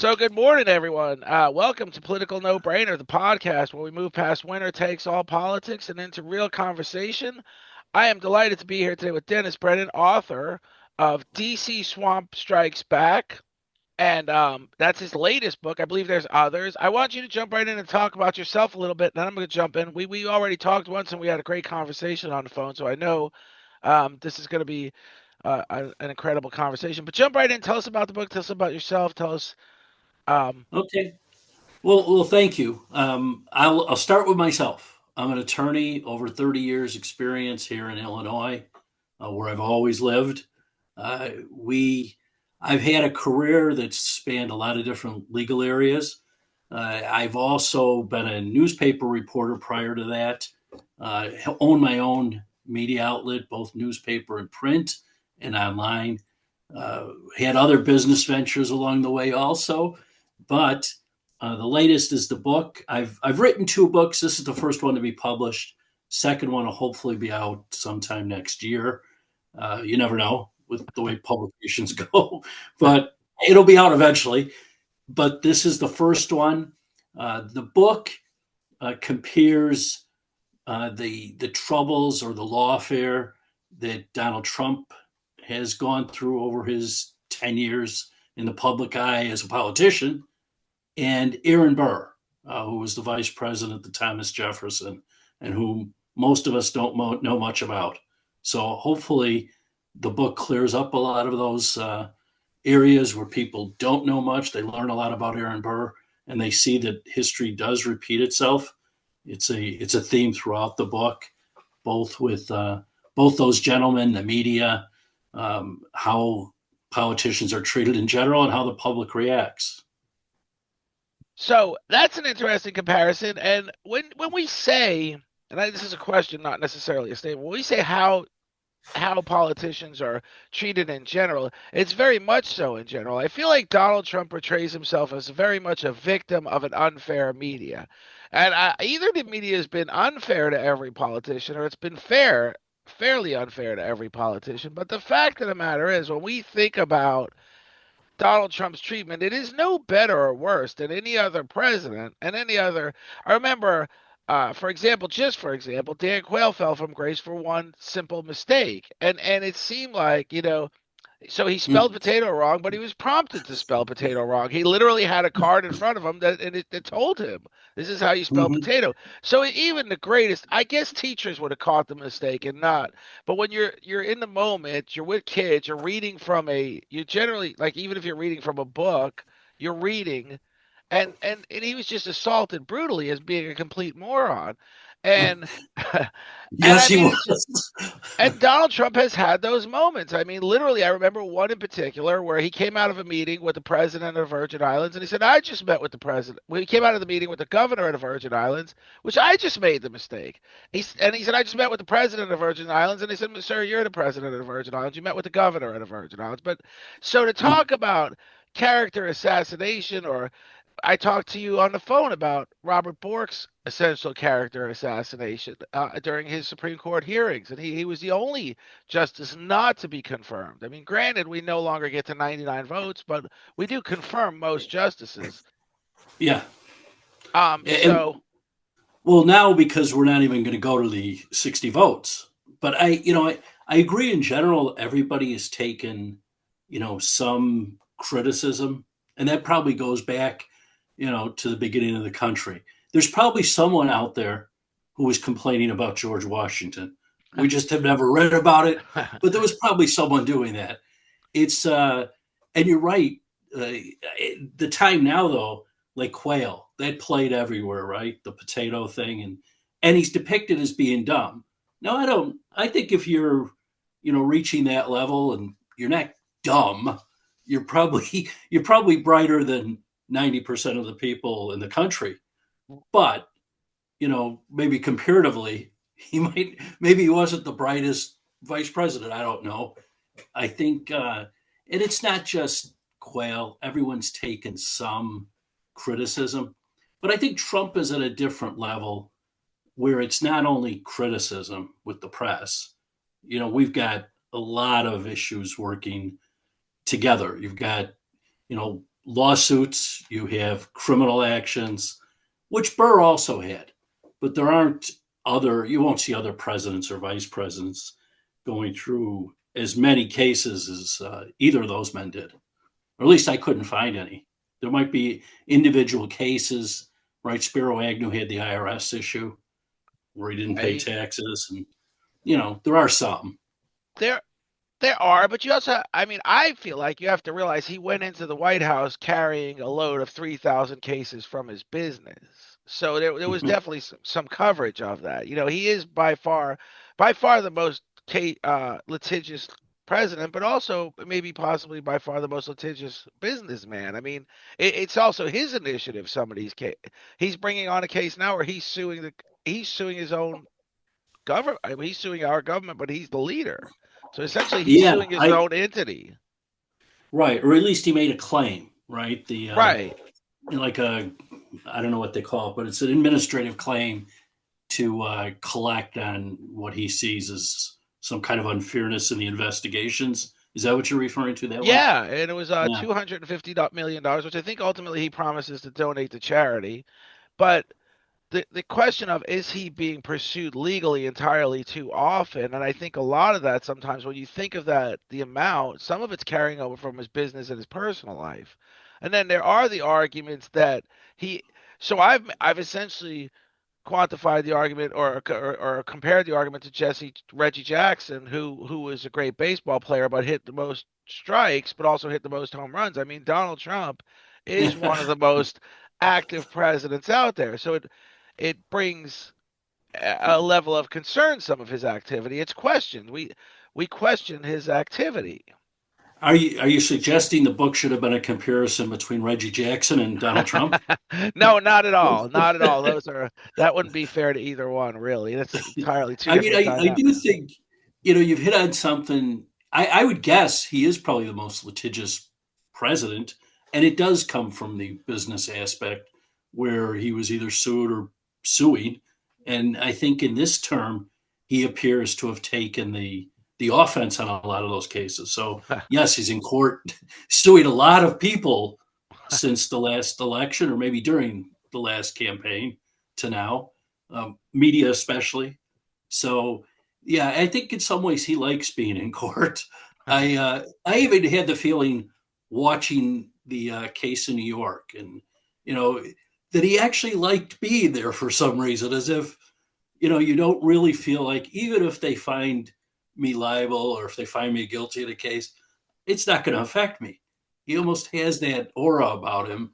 So, good morning, everyone. Welcome to Political No Brainer, the podcast where we move past winner takes all politics and into real conversation. I am delighted to be here today with Dennis Brennan, author of DC Swamp Strikes Back. And that's his latest book. I believe there's others. I want you to jump right in and talk about yourself a little bit. Then I'm going to jump in. We already talked once and we had a great conversation on the phone. So I know this is going to be an incredible conversation. But jump right in. Tell us about the book. Tell us about yourself. Tell us. Um, Okay. Well, thank you. I'll start with myself. I'm an attorney, over 30 years experience here in Illinois, where I've always lived. Uh, we, I've had a career that's spanned a lot of different legal areas. I've also been a newspaper reporter prior to that. Owned my own media outlet, both newspaper and print and online. Had other business ventures along the way also, but the latest is the book. I've written two books. This is the first one to be published. Second one will hopefully be out sometime next year. You never know with the way publications go, but it'll be out eventually. But this is the first one. The book compares the troubles or the lawfare that Donald Trump has gone through over his 10 years in the public eye as a politician, and Aaron Burr, who was the vice president to Thomas Jefferson, and whom most of us don't know much about. So hopefully, the book clears up a lot of those areas where people don't know much. They learn a lot about Aaron Burr, and they see that history does repeat itself. It's a theme throughout the book, both with both those gentlemen, the media, how politicians are treated in general, and how the public reacts. So that's an interesting comparison. And when we say, this is a question, not necessarily a statement, when we say how politicians are treated in general, it's very much so in general. I feel like Donald Trump portrays himself as very much a victim of an unfair media. And either the media has been unfair to every politician or it's been fairly unfair to every politician. But the fact of the matter is, when we think about Donald Trump's treatment, it is no better or worse than any other president and any other. I remember, just for example, Dan Quayle fell from grace for one simple mistake, and it seemed like so he spelled Mm. potato wrong, but he was prompted to spell potato wrong. He literally had a card in front of him that told him this is how you spell Mhm. potato. So even the greatest, I guess, teachers would have caught the mistake and not. But when you're in the moment, you're with kids, you're reading from you generally, like, even if you're reading from a book, you're reading, and he was just assaulted brutally as being a complete moron, and and Yes, I he mean it's was. and Donald Trump has had those moments. I mean, literally, I remember one in particular where he came out of a meeting with the president of the Virgin Islands, and he said, "I just met with the president." Well, he came out of the meeting with the governor of the Virgin Islands, which I just made the mistake. He said, "I just met with the president of the Virgin Islands," and he said, "Sir, you're the president of the Virgin Islands. You met with the governor of the Virgin Islands." But so to talk about character assassination, or I talked to you on the phone about Robert Bork's essential character assassination during his Supreme Court hearings, and he was the only justice not to be confirmed. I mean, granted, we no longer get to 99 votes, but we do confirm most justices. Yeah. And So well, now because we're not even going to go to the 60 votes, but I agree in general. Everybody has taken, some criticism, and that probably goes back, to the beginning of the country. There's probably someone out there who was complaining about George Washington. We just have never read about it, but there was probably someone doing that. It's and you're right. The time now, though, like Quail, that played everywhere, right? The potato thing, and he's depicted as being dumb. No, I don't. I think if you're, reaching that level and you're not dumb, you're probably brighter than 90% of the people in the country. But maybe comparatively, maybe he wasn't the brightest vice president. I don't know. I think, and it's not just Quayle. Everyone's taken some criticism, but I think Trump is at a different level where it's not only criticism with the press. We've got a lot of issues working together. You've got, lawsuits, you have criminal actions, which Burr also had, but there aren't you won't see other presidents or vice presidents going through as many cases as either of those men did. Or at least I couldn't find any. There might be individual cases, right? Spiro Agnew had the IRS issue where he didn't pay Right? taxes, and there are some. There There are, but you also, I mean, I feel like you have to realize he went into the White House carrying a load of 3,000 cases from his business. So there was definitely some coverage of that. You know, he is by far the most litigious president, but also maybe possibly by far the most litigious businessman. I mean, it's also his initiative. Some of these cases, he's bringing on a case now where he's suing his own government. I mean, he's suing our government, but he's the leader. So essentially, he's Yeah, suing his I own entity. right, or at least he made a claim, right? The Right. like a I don't know what they call it, but it's an administrative claim to collect on what he sees as some kind of unfairness in the investigations. Is that what you're referring to? That one? Yeah, and it was Yeah. $250 million, which I think ultimately he promises to donate to charity. But the question of is he being pursued legally entirely too often? And I think a lot of that sometimes when you think of that, the amount, some of it's carrying over from his business and his personal life. And then there are the arguments that he so I've essentially quantified the argument or compared the argument to Reggie Jackson, who was a great baseball player but hit the most strikes, but also hit the most home runs. I mean, Donald Trump is one of the most active presidents out there, so it brings a level of concern. Some of his activity, it's questioned. We question his activity. Are you suggesting the book should have been a comparison between Reggie Jackson and Donald Trump? No, not at all. Not at all. That wouldn't be fair to either one, really. That's entirely two I mean, different I do dynamics. think you've hit on something. I would guess he is probably the most litigious president, and it does come from the business aspect where he was either sued or suing. And I think in this term, he appears to have taken the offense on a lot of those cases. So yes, he's in court suing a lot of people since the last election, or maybe during the last campaign to now, media especially. So yeah, I think in some ways he likes being in court. I even had the feeling watching the case in New York, and you know that he actually liked being there for some reason, as if you don't really feel like even if they find me liable or if they find me guilty of the case, it's not going to affect me. He almost has that aura about him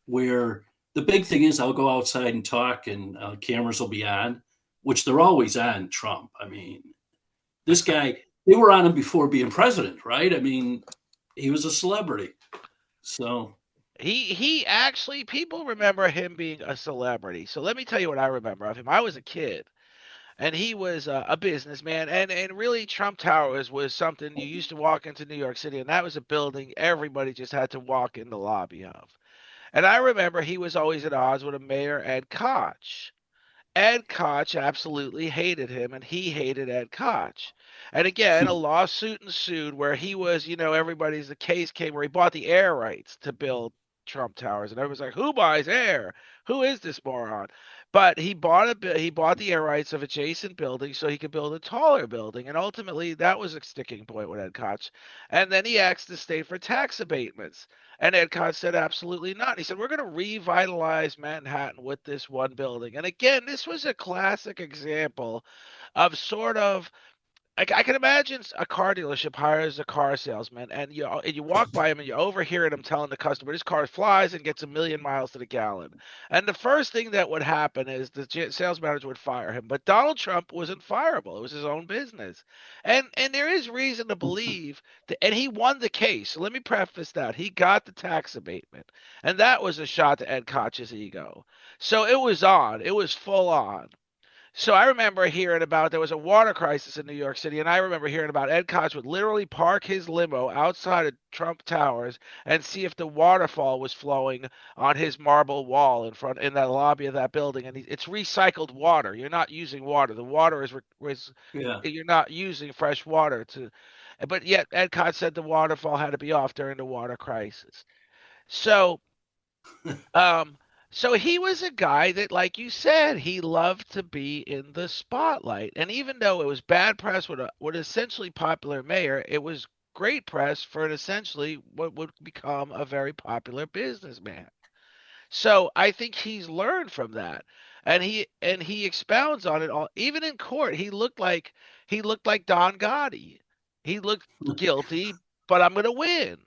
where the big thing is I'll go outside and talk and cameras will be on, which they're always on Trump. I mean, this guy, they were on him before being president, right? I mean, he was a celebrity. So, He actually people remember him being a celebrity. So let me tell you what I remember of him. I was a kid and he was a businessman and really Trump Towers was something you used to walk into New York City and that was a building everybody just had to walk in the lobby of. And I remember he was always at odds with a mayor Ed Koch. Ed Koch absolutely hated him, and he hated Ed Koch. And again, a lawsuit ensued where he was, the case came where he bought the air rights to build Trump Towers, and everyone's like, "Who buys air? Who is this moron?" But he bought the air rights of adjacent buildings so he could build a taller building, and ultimately that was a sticking point with Ed Koch. And then he asked the state for tax abatements. And Ed Koch said, absolutely not. He said, we're going to revitalize Manhattan with this one building. And again, this was a classic example of sort of I can imagine a car dealership hires a car salesman, and you walk by him and you overhear him telling the customer this car flies and gets a million miles to the gallon. And the first thing that would happen is the sales manager would fire him. But Donald Trump wasn't fireable; it was his own business, and there is reason to believe that. And he won the case. So let me preface that he got the tax abatement, and that was a shot to Ed Koch's ego. So it was on. It was full on. So I remember hearing about there was a water crisis in New York City, and I remember hearing about Ed Koch would literally park his limo outside of Trump Towers and see if the waterfall was flowing on his marble wall in that lobby of that building. And it's recycled water. You're not using water. The water is yeah. you're not using fresh water to. But yet Ed Koch said the waterfall had to be off during the water crisis. So, um, so he was a guy that, like you said, he loved to be in the spotlight. And even though it was bad press with with essentially popular mayor, it was great press for an essentially what would become a very popular businessman. So I think he's learned from that. And he expounds on it all. Even in court, he looked like Don Gotti. He looked guilty, but I'm going to win.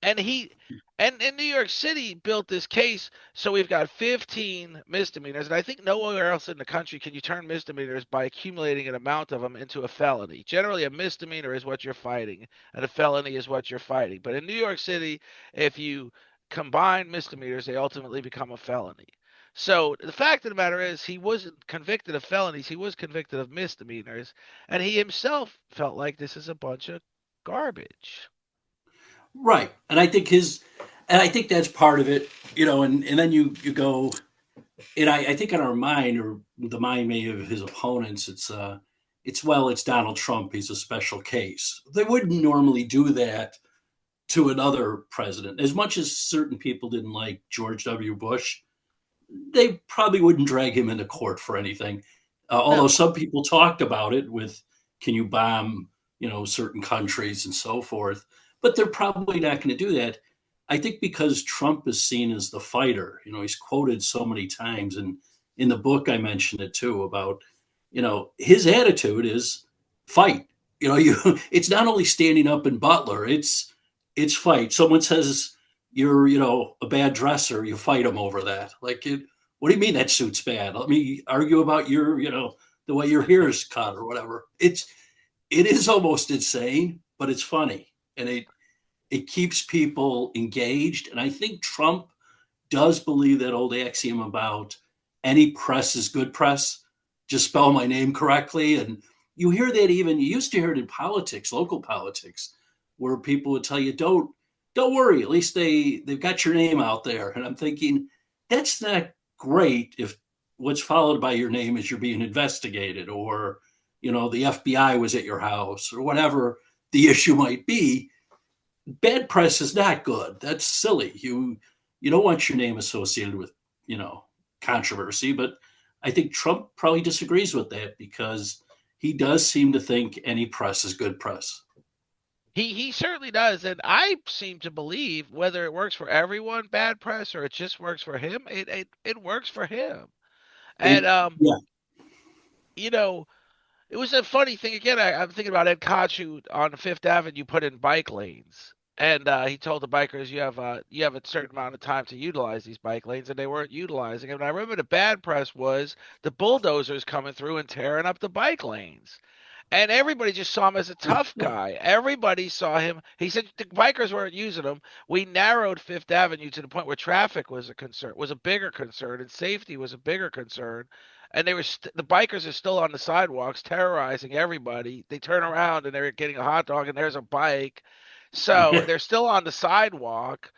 And in New York City built this case, so we've got 15 misdemeanors, and I think nowhere else in the country can you turn misdemeanors by accumulating an amount of them into a felony. Generally, a misdemeanor is what you're fighting, and a felony is what you're fighting. But in New York City, if you combine misdemeanors, they ultimately become a felony. So the fact of the matter is, he wasn't convicted of felonies; he was convicted of misdemeanors, and he himself felt like this is a bunch of garbage. Right. And I think that's part of it, and then you go, and I think in our mind, or the mind maybe of his opponents, it's Donald Trump. He's a special case. They wouldn't normally do that to another president. As much as certain people didn't like George W. Bush, they probably wouldn't drag him into court for anything. Although No. some people talked about it with, can you bomb, certain countries and so forth. But they're probably not going to do that. I think because Trump is seen as the fighter. He's quoted so many times, and in the book I mentioned it too about, his attitude is fight. You it's not only standing up in Butler, it's fight. Someone says you're, a bad dresser, you fight them over that. Like, what do you mean that suit's bad? Let me argue about your, the way your hair is cut or whatever. It is almost insane, but it's funny, and it keeps people engaged. And I think Trump does believe that old axiom about any press is good press. Just spell my name correctly. And you hear that, even you used to hear it in politics, local politics, where people would tell you, don't worry, at least they've got your name out there. And I'm thinking, that's not great if what's followed by your name is you're being investigated, or the FBI was at your house, or whatever the issue might be. Bad press is not good. That's silly. You don't want your name associated with, you know, controversy, but I think Trump probably disagrees with that because he does seem to think any press is good press. He certainly does, and I seem to believe whether it works for everyone, bad press, or it just works for him, it works for him. And It Yeah. you know, it was a funny thing again. I'm thinking about Ed Koch, who on Fifth Avenue put in bike lanes, and he told the bikers you have a certain amount of time to utilize these bike lanes, and they weren't utilizing them. And I remember the bad press was the bulldozers coming through and tearing up the bike lanes. And everybody just saw him as a tough guy. Everybody saw him. He said the bikers weren't using him. We narrowed Fifth Avenue to the point where traffic was a concern, was a bigger concern, and safety was a bigger concern. And the bikers are still on the sidewalks, terrorizing everybody. They turn around and they're getting a hot dog, and there's a bike. So they're still on the sidewalk.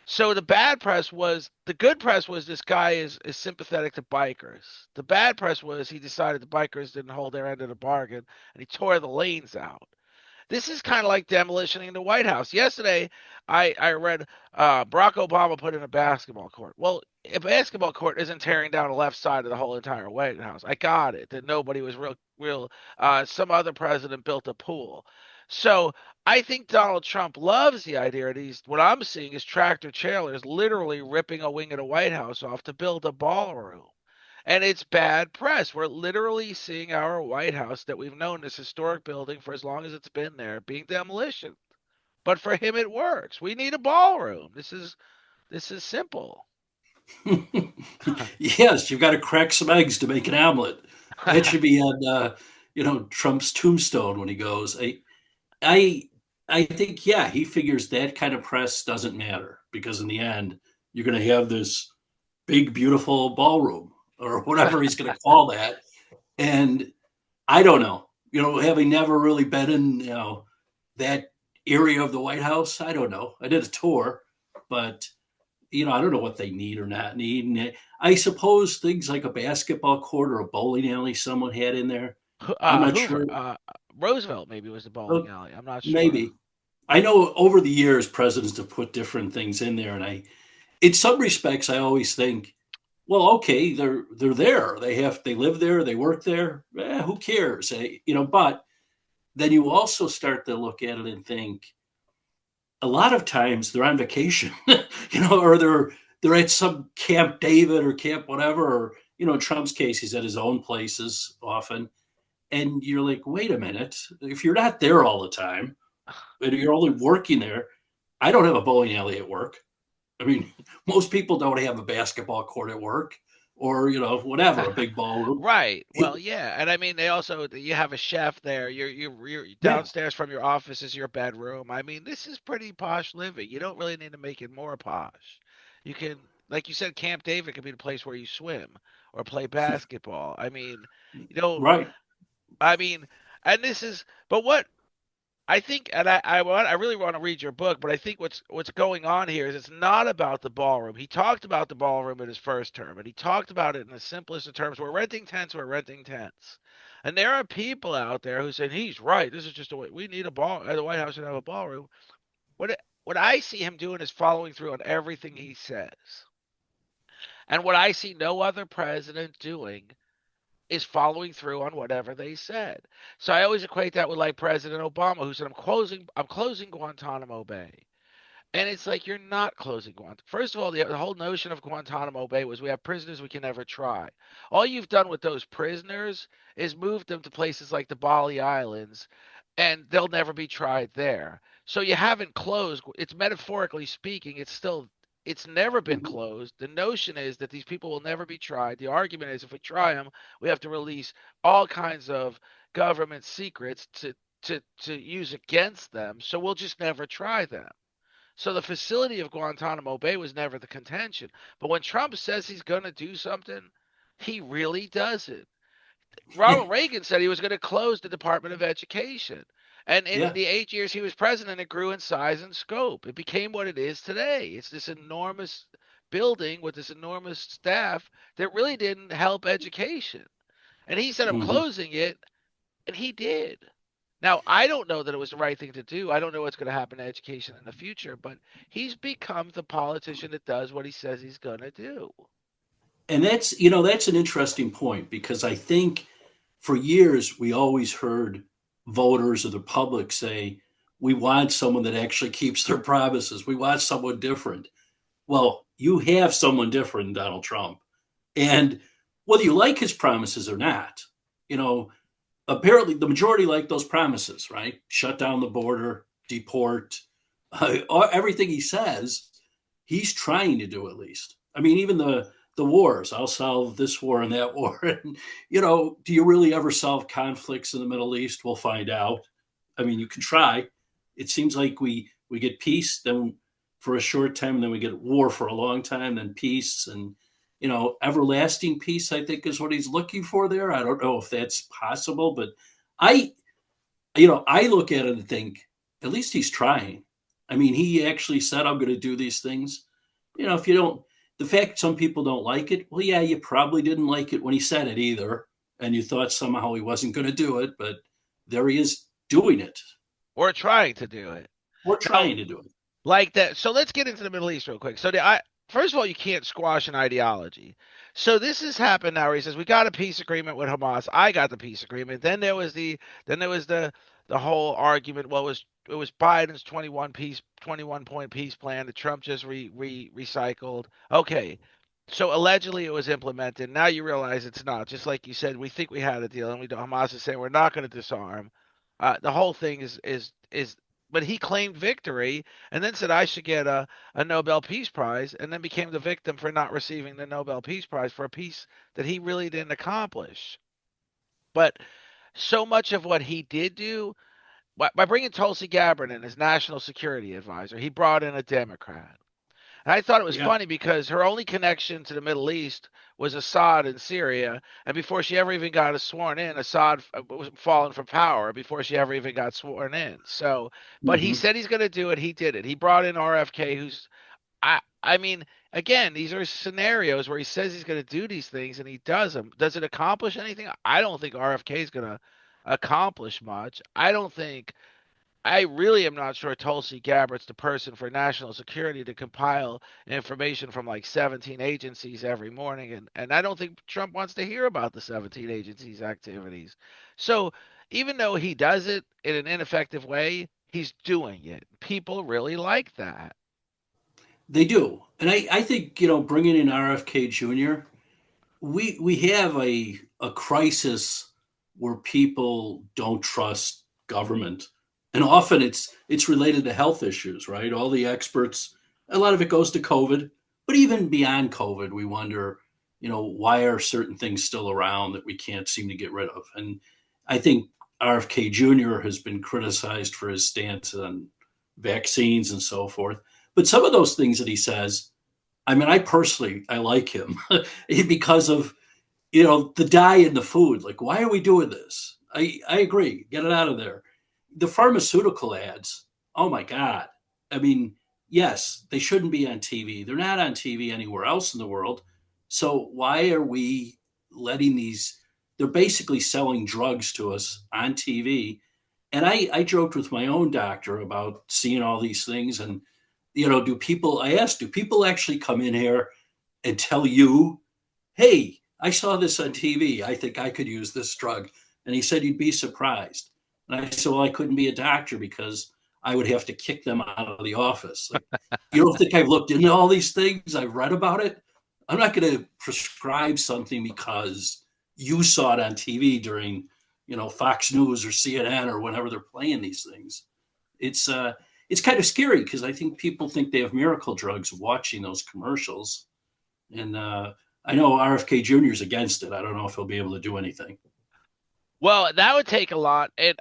So the good press was this guy is sympathetic to bikers. The bad press was he decided the bikers didn't hold their end of the bargain and he tore the lanes out. This is kind of like demolitioning the White House. Yesterday, I read Barack Obama put in a basketball court. Well, a basketball court isn't tearing down the left side of the whole entire White House. I got it that nobody was real. Some other president built a pool. So I think Donald Trump loves the idea of these. What I'm seeing is tractor trailers literally ripping a wing of the White House off to build a ballroom. And it's bad press. We're literally seeing our White House that we've known, this historic building for as long as it's been there, being demolition. But for him it works. We need a ballroom. This is simple. Yes, you've got to crack some eggs to make an omelet. That should be on, Trump's tombstone when he goes. I, I think, yeah, he figures that kind of press doesn't matter because in the end, you're going to have this big, beautiful ballroom or whatever he's going to call that. And I don't know, having never really been in, that area of the White House, I don't know. I did a tour, but I don't know what they need or not need. And I suppose things like a basketball court or a bowling alley someone had in there. I'm not Hoover, sure. Roosevelt maybe was the bowling Well, alley. I'm not sure. maybe. I know over the years presidents have put different things in there, and in some respects, I always think, well, okay, they're there. They live there, they work there. Who cares? But then you also start to look at it and think, a lot of times they're on vacation, or they're at some Camp David or Camp whatever, or in Trump's case, he's at his own places often. And you're like, wait a minute, if you're not there all the time and you're only working there, I don't have a bowling alley at work. I mean, most people don't have a basketball court at work or, whatever, a big ballroom. Right. Well, yeah, and I mean they also you have a chef there. You're Yeah. downstairs from your office is your bedroom. I mean, this is pretty posh living. You don't really need to make it more posh. You can, like you said, Camp David could be the place where you swim or play basketball. I mean, you don't. Right. I mean, and this is, but what I think, and I really want to read your book, but I think what's going on here is it's not about the ballroom. He talked about the ballroom in his first term, and he talked about it in the simplest of terms. We're renting tents. We're renting tents. And there are people out there who say he's right. This is just a way we need a ball. The White House should have a ballroom. What I see him doing is following through on everything he says, and what I see no other president doing is following through on whatever they said. So I always equate that with like President Obama, who said, I'm closing Guantanamo Bay." And it's like you're not closing Guantanamo. First of all, the whole notion of Guantanamo Bay was we have prisoners we can never try. All you've done with those prisoners is move them to places like the Bali Islands, and they'll never be tried there. So you haven't closed. It's metaphorically speaking. It's never been Mhm. closed. The notion is that these people will never be tried. The argument is if we try them, we have to release all kinds of government secrets to use against them. So we'll just never try them. So the facility of Guantanamo Bay was never the contention. But when Trump says he's going to do something, he really does it. Ronald Reagan said he was going to close the Department of Education. And in Yeah. the 8 years he was president, it grew in size and scope. It became what it is today. It's this enormous building with this enormous staff that really didn't help education. And he said, I'm Hmm. closing it. And he did. Now, I don't know that it was the right thing to do. I don't know what's going to happen to education in the future, but he's become the politician that does what he says he's going to do. And that's an interesting point because I think for years we always heard voters or the public say, we want someone that actually keeps their promises. We want someone different. Well, you have someone different, Donald Trump. And whether you like his promises or not, you know, apparently the majority like those promises, right? Shut down the border, deport, everything he says, he's trying to do at least. I mean, even the wars. I'll solve this war and that war. And do you really ever solve conflicts in the Middle East? We'll find out. I mean, you can try. It seems like we get peace, then for a short time, then we get war for a long time, then peace, and everlasting peace. I think is what he's looking for there. I don't know if that's possible, but I, I look at it and think at least he's trying. I mean, he actually said, "I'm going to do these things." If you don't, the fact some people don't like it, well, yeah, you probably didn't like it when he said it either, and you thought somehow he wasn't going to do it, but there he is doing it. We're trying to do it. We're Now, trying to do it. like that. So let's get into the Middle East real quick. First of all, you can't squash an ideology. So this has happened now where he says we got a peace agreement with Hamas. I got the peace agreement. Then there was the whole argument. Well, it was Biden's 21 point peace plan that Trump just recycled. Okay. So allegedly it was implemented. Now you realize it's not. Just like you said, we think we had a deal, and Hamas is saying we're not going to disarm. The whole thing is. But he claimed victory and then said I should get a Nobel Peace Prize, and then became the victim for not receiving the Nobel Peace Prize for a peace that he really didn't accomplish. But so much of what he did do by bringing Tulsi Gabbard in as national security advisor, he brought in a Democrat. And I thought it was Yeah. funny because her only connection to the Middle East was Assad in Syria, and before she ever even got sworn in, Assad was fallen from power before she ever even got sworn in. So, but he Hmm. said he's going to do it. He did it. He brought in RFK, who's I mean, again, these are scenarios where he says he's going to do these things and he does them. Does it accomplish anything? I don't think RFK is going to accomplish much. I don't think I really am not sure Tulsi Gabbard's the person for national security to compile information from like 17 agencies every morning. And I don't think Trump wants to hear about the 17 agencies' activities. So even though he does it in an ineffective way, he's doing it. People really like that. They do. And I think, bringing in RFK Jr., we have a crisis where people don't trust government, and often it's related to health issues, right? All the experts, a lot of it goes to COVID, but even beyond COVID, we wonder, why are certain things still around that we can't seem to get rid of? And I think RFK Jr. has been criticized for his stance on vaccines and so forth, but some of those things that he says, I mean, I like him because of the dye in the food. Like, why are we doing this? I agree. Get it out of there. The pharmaceutical ads. Oh my God. I mean, yes, they shouldn't be on TV. They're not on TV anywhere else in the world. So why are we letting these? They're basically selling drugs to us on TV. And I joked with my own doctor about seeing all these things. And, I asked, do people actually come in here and tell you, hey, I saw this on TV. I think I could use this drug. And he said, you'd be surprised. And I said, well, I couldn't be a doctor because I would have to kick them out of the office. Like, you don't think I've looked into all these things? I've read about it. I'm not going to prescribe something because you saw it on TV during, Fox News or CNN or whenever they're playing these things. It's kind of scary because I think people think they have miracle drugs watching those commercials. And I know RFK Jr. is against it. I don't know if he'll be able to do anything. Well, that would take a lot. And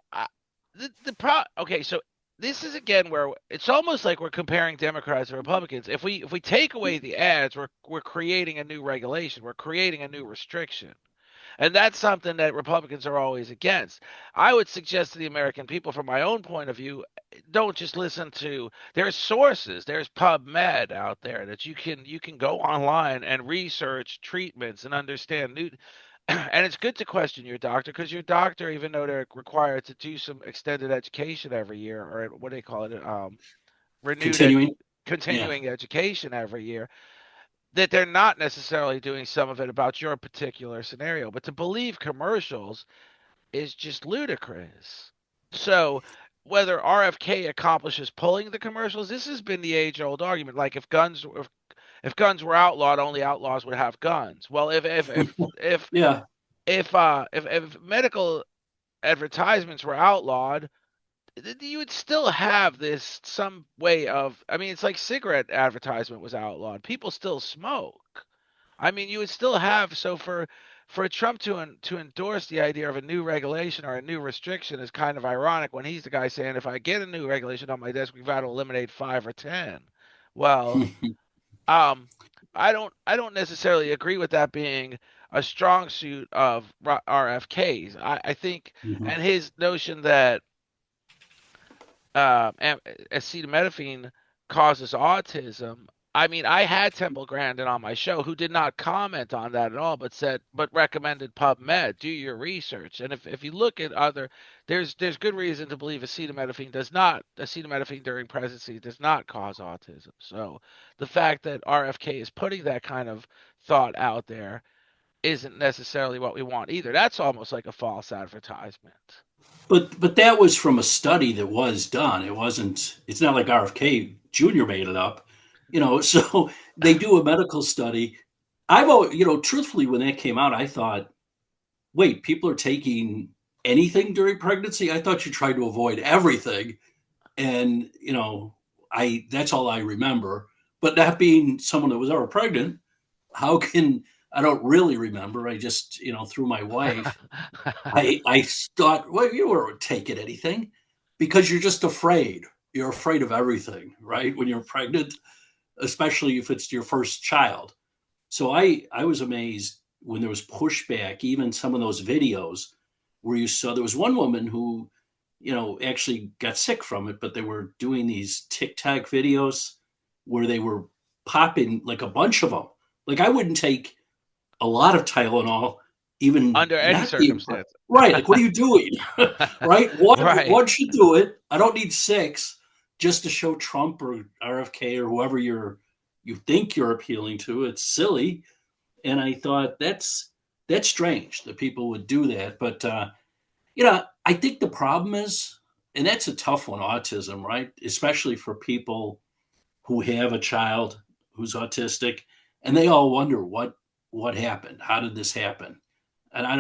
okay, so this is again where it's almost like we're comparing Democrats and Republicans. If we take away the ads, we're creating a new regulation. We're creating a new restriction. And that's something that Republicans are always against. I would suggest to the American people, from my own point of view, don't just listen to. There's sources. There's PubMed out there that you can go online and research treatments and understand new. And it's good to question your doctor because your doctor, even though they're required to do some extended education every year, or what do they call it, renewed ed- Continuing. Yeah. continuing education every year, that they're not necessarily doing some of it about your particular scenario. But to believe commercials is just ludicrous. So whether RFK accomplishes pulling the commercials, this has been the age-old argument. Like if guns were outlawed, only outlaws would have guns. Well, if Yeah. if medical advertisements were outlawed, you would still have this some way of. I mean, it's like cigarette advertisement was outlawed. People still smoke. I mean, you would still have so for Trump to endorse the idea of a new regulation or a new restriction is kind of ironic when he's the guy saying if I get a new regulation on my desk, we've got to eliminate 5 or 10. Well, um, I don't necessarily agree with that being a strong suit of RFK's. I think, Mhm. and his notion that acetaminophen causes autism. I mean, I had Temple Grandin on my show who did not comment on that at all, but recommended PubMed. Do your research, and if you look at other, there's good reason to believe acetaminophen during pregnancy does not cause autism. So the fact that RFK is putting that kind of thought out there isn't necessarily what we want either. That's almost like a false advertisement. But that was from a study that was done. It's not like RFK Jr. made it up. So they do a medical study. Truthfully, when that came out, I thought, wait, people are taking anything during pregnancy? I thought you tried to avoid everything. And, I that's all I remember. But not being someone that was ever pregnant, how can I don't really remember. I just, through my wife, I thought, well, you weren't taking anything because you're just afraid. You're afraid of everything, right? When you're pregnant, especially if it's your first child. So I was amazed when there was pushback, even some of those videos where you saw there was one woman who, actually got sick from it, but they were doing these TikTok videos where they were popping like a bunch of them. Like I wouldn't take a lot of Tylenol, even Under any not being circumstance. right. Like, what are you doing? Right? Right. One should do it. I don't need six just to show Trump or RFK or whoever you think you're appealing to. It's silly. And I thought that's strange that people would do that. But I think the problem is, and that's a tough one, autism, right? Especially for people who have a child who's autistic, and they all wonder what happened. How did this happen? And I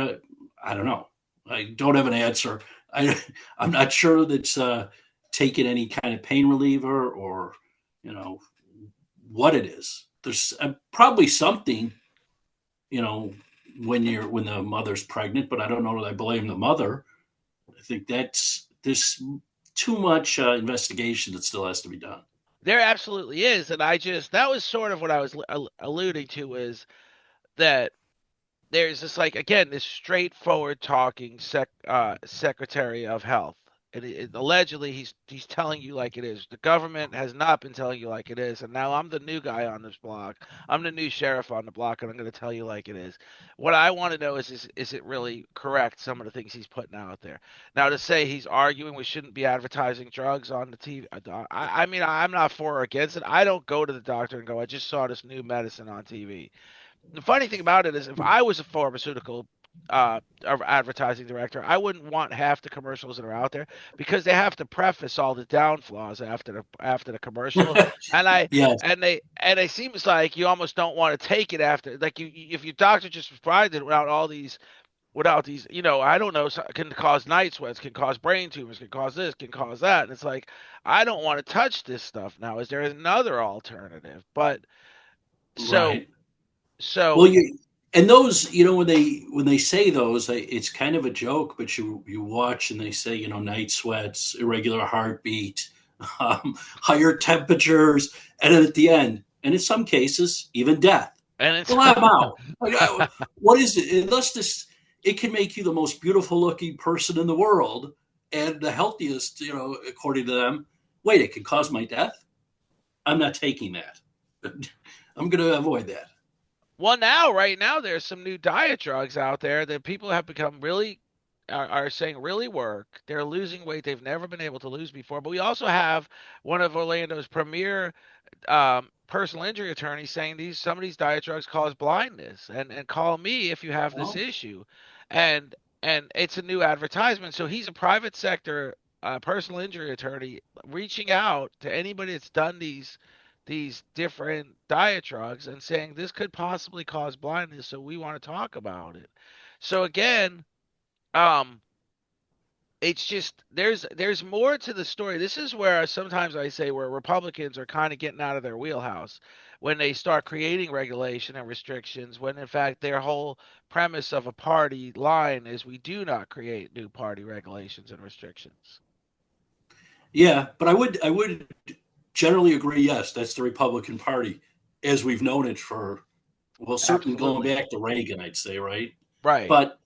don't know. I don't have an answer. I'm not sure that's taking any kind of pain reliever or you know what it is. There's probably something you know when the mother's pregnant, but I don't know that I blame the mother. I think there's too much investigation that still has to be done. There absolutely is, and that was sort of what I was alluding to is that there's this like again this straightforward talking secretary of health, and allegedly he's telling you like it is. The government has not been telling you like it is, and now I'm the new guy on this block. I'm the new sheriff on the block, and I'm going to tell you like it is. What I want to know is it really correct? Some of the things he's putting out there. Now to say he's arguing we shouldn't be advertising drugs on the TV, I mean I'm not for or against it. I don't go to the doctor and go, I just saw this new medicine on TV. The funny thing about it is, if I was a pharmaceutical advertising director, I wouldn't want half the commercials that are out there because they have to preface all the downfalls after the commercial, and I Yes, and it seems like you almost don't want to take it after like you if your doctor just prescribed it without these I don't know can cause night sweats, can cause brain tumors, can cause this, can cause that, and it's like I don't want to touch this stuff now. Is there another alternative? But so right. Well, so you and those, when they say those, it's kind of a joke, but you watch and they say, night sweats, irregular heartbeat, higher temperatures, and then at the end, and in some cases, even death. and it's Well, I'm out. Like, what is it? Unless it can make you the most beautiful looking person in the world and the healthiest, according to them. Wait, it could cause my death? I'm not taking that. I'm going to avoid that. Well, right now, there's some new diet drugs out there that people have become really are saying really work. They're losing weight they've never been able to lose before. But we also have one of Orlando's premier personal injury attorneys saying these some of these diet drugs cause blindness, and call me if you have this Well, issue, and it's a new advertisement. So he's a private sector personal injury attorney reaching out to anybody that's done these different diet drugs and saying this could possibly cause blindness, so we want to talk about it. So again, um, it's just there's more to the story. This is where sometimes I say where Republicans are kind of getting out of their wheelhouse when they start creating regulation and restrictions when in fact their whole premise of a party line is we do not create new party regulations and restrictions. yeah, but I would generally agree. Yes, that's the Republican Party as we've known it for certainly going Absolutely. back to Reagan, I'd say, right? Right. But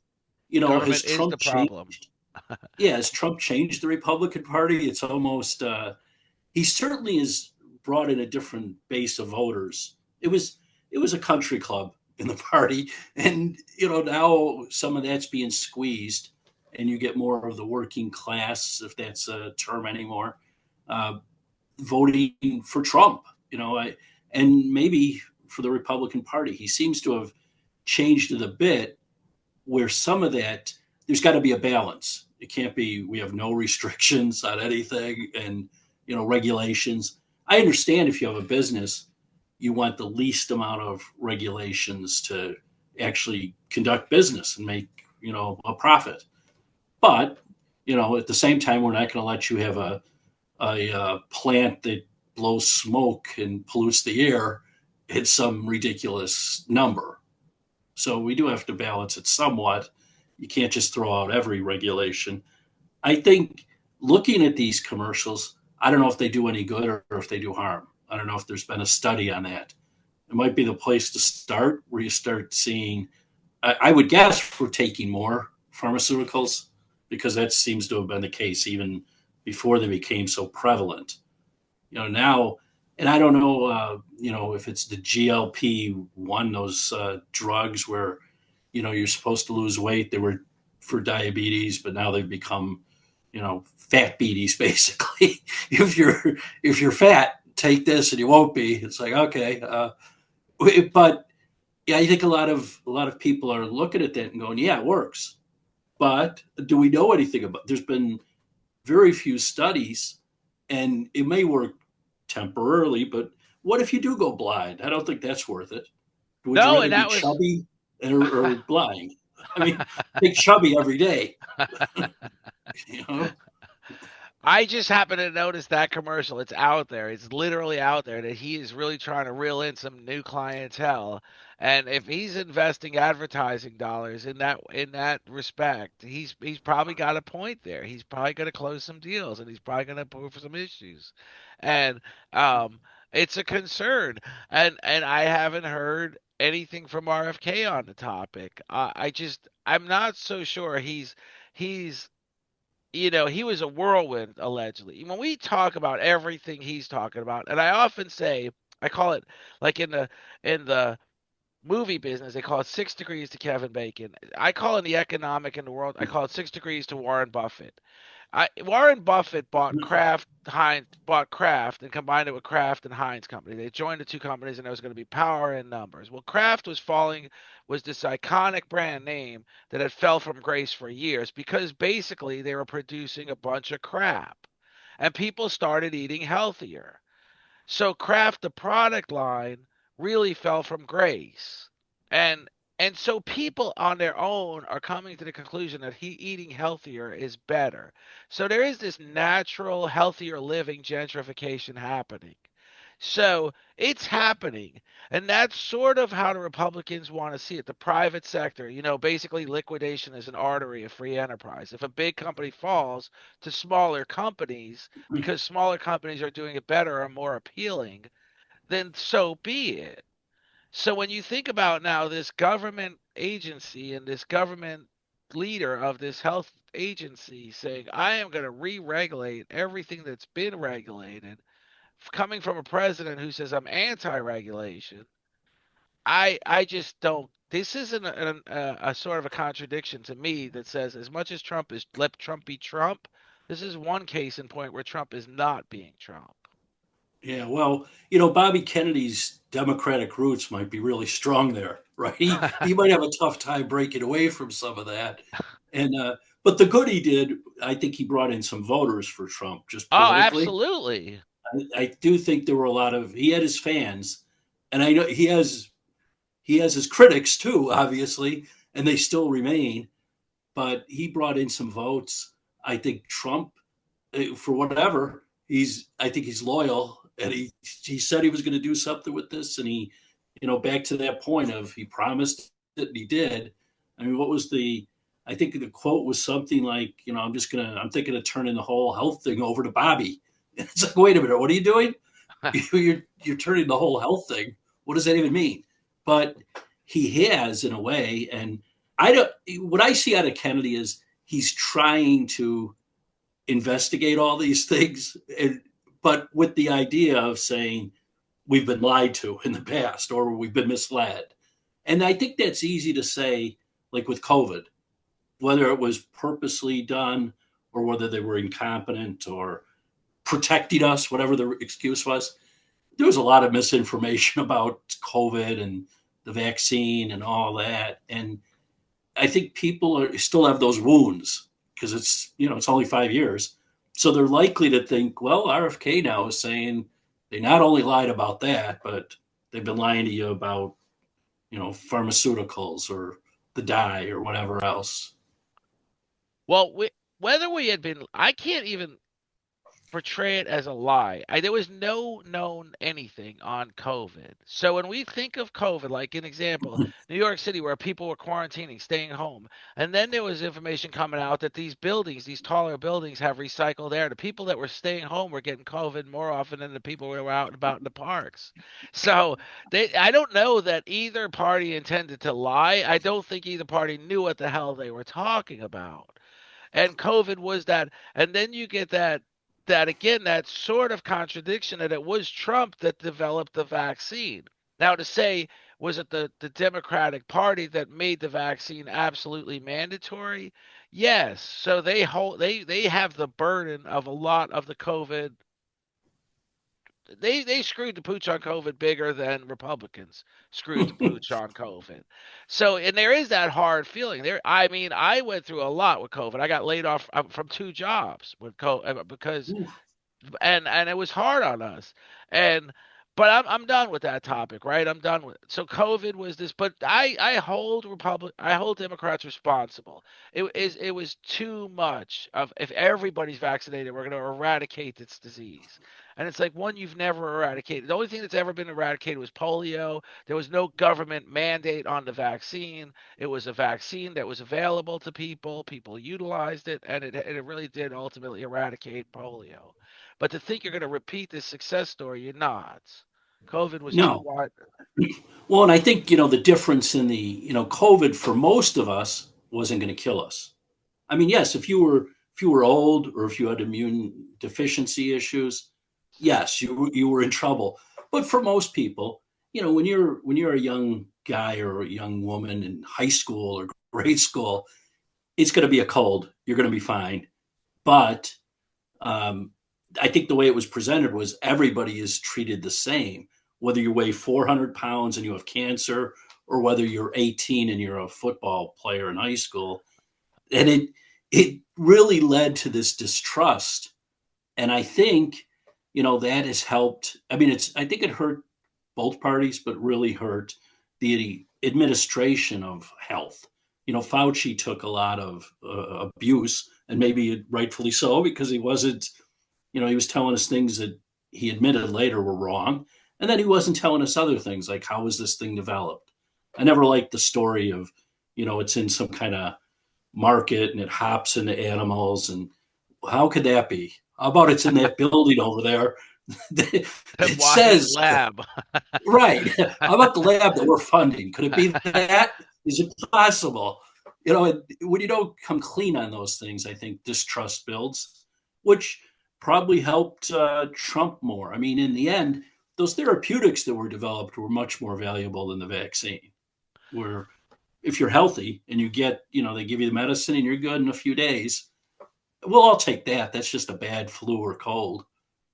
has Government is the Trump problem. changed? Yeah, has Trump changed the Republican Party? It's almost he certainly has brought in a different base of voters. It was a country club in the party, and now some of that's being squeezed, and you get more of the working class, if that's a term anymore, uh, voting for Trump. And maybe for the Republican Party, he seems to have changed it a bit, where some of that there's got to be a balance. It can't be we have no restrictions on anything and regulations. I understand if you have a business, you want the least amount of regulations to actually conduct business and make a profit. But at the same time, we're not going to let you have a plant that blows smoke and pollutes the air at some ridiculous number. So we do have to balance it somewhat. You can't just throw out every regulation. I think looking at these commercials, I don't know if they do any good or if they do harm. I don't know if there's been a study on that. It might be the place to start where you start seeing, I would guess we're taking more pharmaceuticals because that seems to have been the case even before they became so prevalent. Now, and I don't know, if it's the GLP-1, those drugs where you're supposed to lose weight. They were for diabetes, but now they've become, fat beaties basically. if you're fat, take this and you won't be. It's like, okay, but yeah, I think a lot of people are looking at that and going, yeah, it works. But do we know anything about? There's been very few studies, and it may work temporarily, but what if you do go blind? I don't think that's worth it. Would you No, rather and be that was chubby or blind? I mean, take chubby every day, you know? I just happen to notice that commercial. It's out there. It's literally out there that he is really trying to reel in some new clientele. And if he's investing advertising dollars in that respect, he's probably got a point there. He's probably going to close some deals and he's probably going to prove some issues. And um it's a concern. And I haven't heard anything from RFK on the topic. I'm not so sure he's he was a whirlwind allegedly. When we talk about everything he's talking about, and I often say, I call it like in the movie business, they call it 6 degrees to Kevin Bacon. I call it the economic in the world, I call it 6 degrees to Warren Buffett. Warren Buffett bought Kraft and combined it with Kraft and Heinz Company. They joined the two companies and there was going to be power in numbers. Well, Kraft was this iconic brand name that had fell from grace for years because basically they were producing a bunch of crap and people started eating healthier. So Kraft, the product line, really fell from grace. And and so people on their own are coming to the conclusion that eating healthier is better. So there is this natural, healthier living gentrification happening. So it's happening. And that's sort of how the Republicans want to see it. The private sector, basically liquidation is an artery of free enterprise. If a big company falls to smaller companies because smaller companies are doing it better or more appealing, then so be it. So when you think about now this government agency and this government leader of this health agency saying, I am going to re regulate everything that's been regulated, coming from a president who says I'm anti regulation, I just don't. This isn't a sort of a contradiction to me that says, as much as Trump is let Trump be Trump, this is one case in point where Trump is not being Trump. Yeah, well, Bobby Kennedy's Democratic roots might be really strong there, right? He might have a tough time breaking away from some of that. And but the good he did, I think he brought in some voters for Trump just Oh, politically. absolutely. I do think there were a lot of he had his fans, and I know he has his critics too, obviously, and they still remain. But he brought in some votes. I think Trump, for whatever, I think he's loyal, and he said he was going to do something with this, and back to that point of he promised it and he did. I mean, what was the? I think the quote was something like, I'm thinking of turning the whole health thing over to Bobby. And it's like, wait a minute, what are you doing? You're turning the whole health thing. What does that even mean? But he has in a way, and I don't. What I see out of Kennedy is he's trying to investigate all these things, but with the idea of saying we've been lied to in the past or we've been misled. And I think that's easy to say, like with COVID, whether it was purposely done or whether they were incompetent or protecting us, whatever the excuse was. There was a lot of misinformation about COVID and the vaccine and all that. And I think people still have those wounds because it's only 5 years. So they're likely to think, well, RFK now is saying they not only lied about that, but they've been lying to you about, pharmaceuticals or the dye or whatever else. Well, whether we had been, I can't even portray it as a lie. There was no known anything on COVID. So when we think of COVID, like an example, New York City, where people were quarantining, staying home, and then there was information coming out that these buildings, these taller buildings, have recycled air. The people that were staying home were getting COVID more often than the people who were out and about in the parks. So I don't know that either party intended to lie. I don't think either party knew what the hell they were talking about. And COVID was that. And then you get that again, that sort of contradiction that it was Trump that developed the vaccine. Now to say Was it the Democratic Party that made the vaccine absolutely mandatory? Yes. So they have the burden of a lot of the COVID. They screwed the pooch on COVID bigger than Republicans screwed the pooch on COVID. So, and there is that hard feeling there. I mean, I went through a lot with COVID. I got laid off from two jobs with COVID because and it was hard on us. And but I'm done with that topic, right? I'm done with it. So COVID was this, but I hold Democrats responsible. It was too much of if everybody's vaccinated, we're going to eradicate this disease. And it's like one you've never eradicated. The only thing that's ever been eradicated was polio. There was no government mandate on the vaccine. It was a vaccine that was available to people. People utilized it, and it really did ultimately eradicate polio. But to think you're going to repeat this success story, you're not. COVID was too No. wide. Well, and I think, the difference in COVID for most of us wasn't going to kill us. I mean, yes, if you were old or if you had immune deficiency issues, yes, you were in trouble. But for most people, when you're a young guy or a young woman in high school or grade school, it's going to be a cold. You're going to be fine. But um, I think the way it was presented was everybody is treated the same, whether you weigh 400 pounds and you have cancer, or whether you're 18 and you're a football player in high school. And it really led to this distrust. And I think, that has helped. I mean, I think it hurt both parties, but really hurt the administration of health. Fauci took a lot of abuse, and maybe rightfully so, because he wasn't, he was telling us things that he admitted later were wrong. And then he wasn't telling us other things like, how was this thing developed? I never liked the story of, it's in some kind of market and it hops into animals. And how could that be? How about it's in that building over there? The It walking says, lab. right. How about the lab that we're funding? Could it be that? Is it possible? When you don't come clean on those things, I think distrust builds, which probably helped Trump more. I mean, in the end, those therapeutics that were developed were much more valuable than the vaccine. Where if you're healthy and you get, they give you the medicine and you're good in a few days, we'll all take that. That's just a bad flu or cold.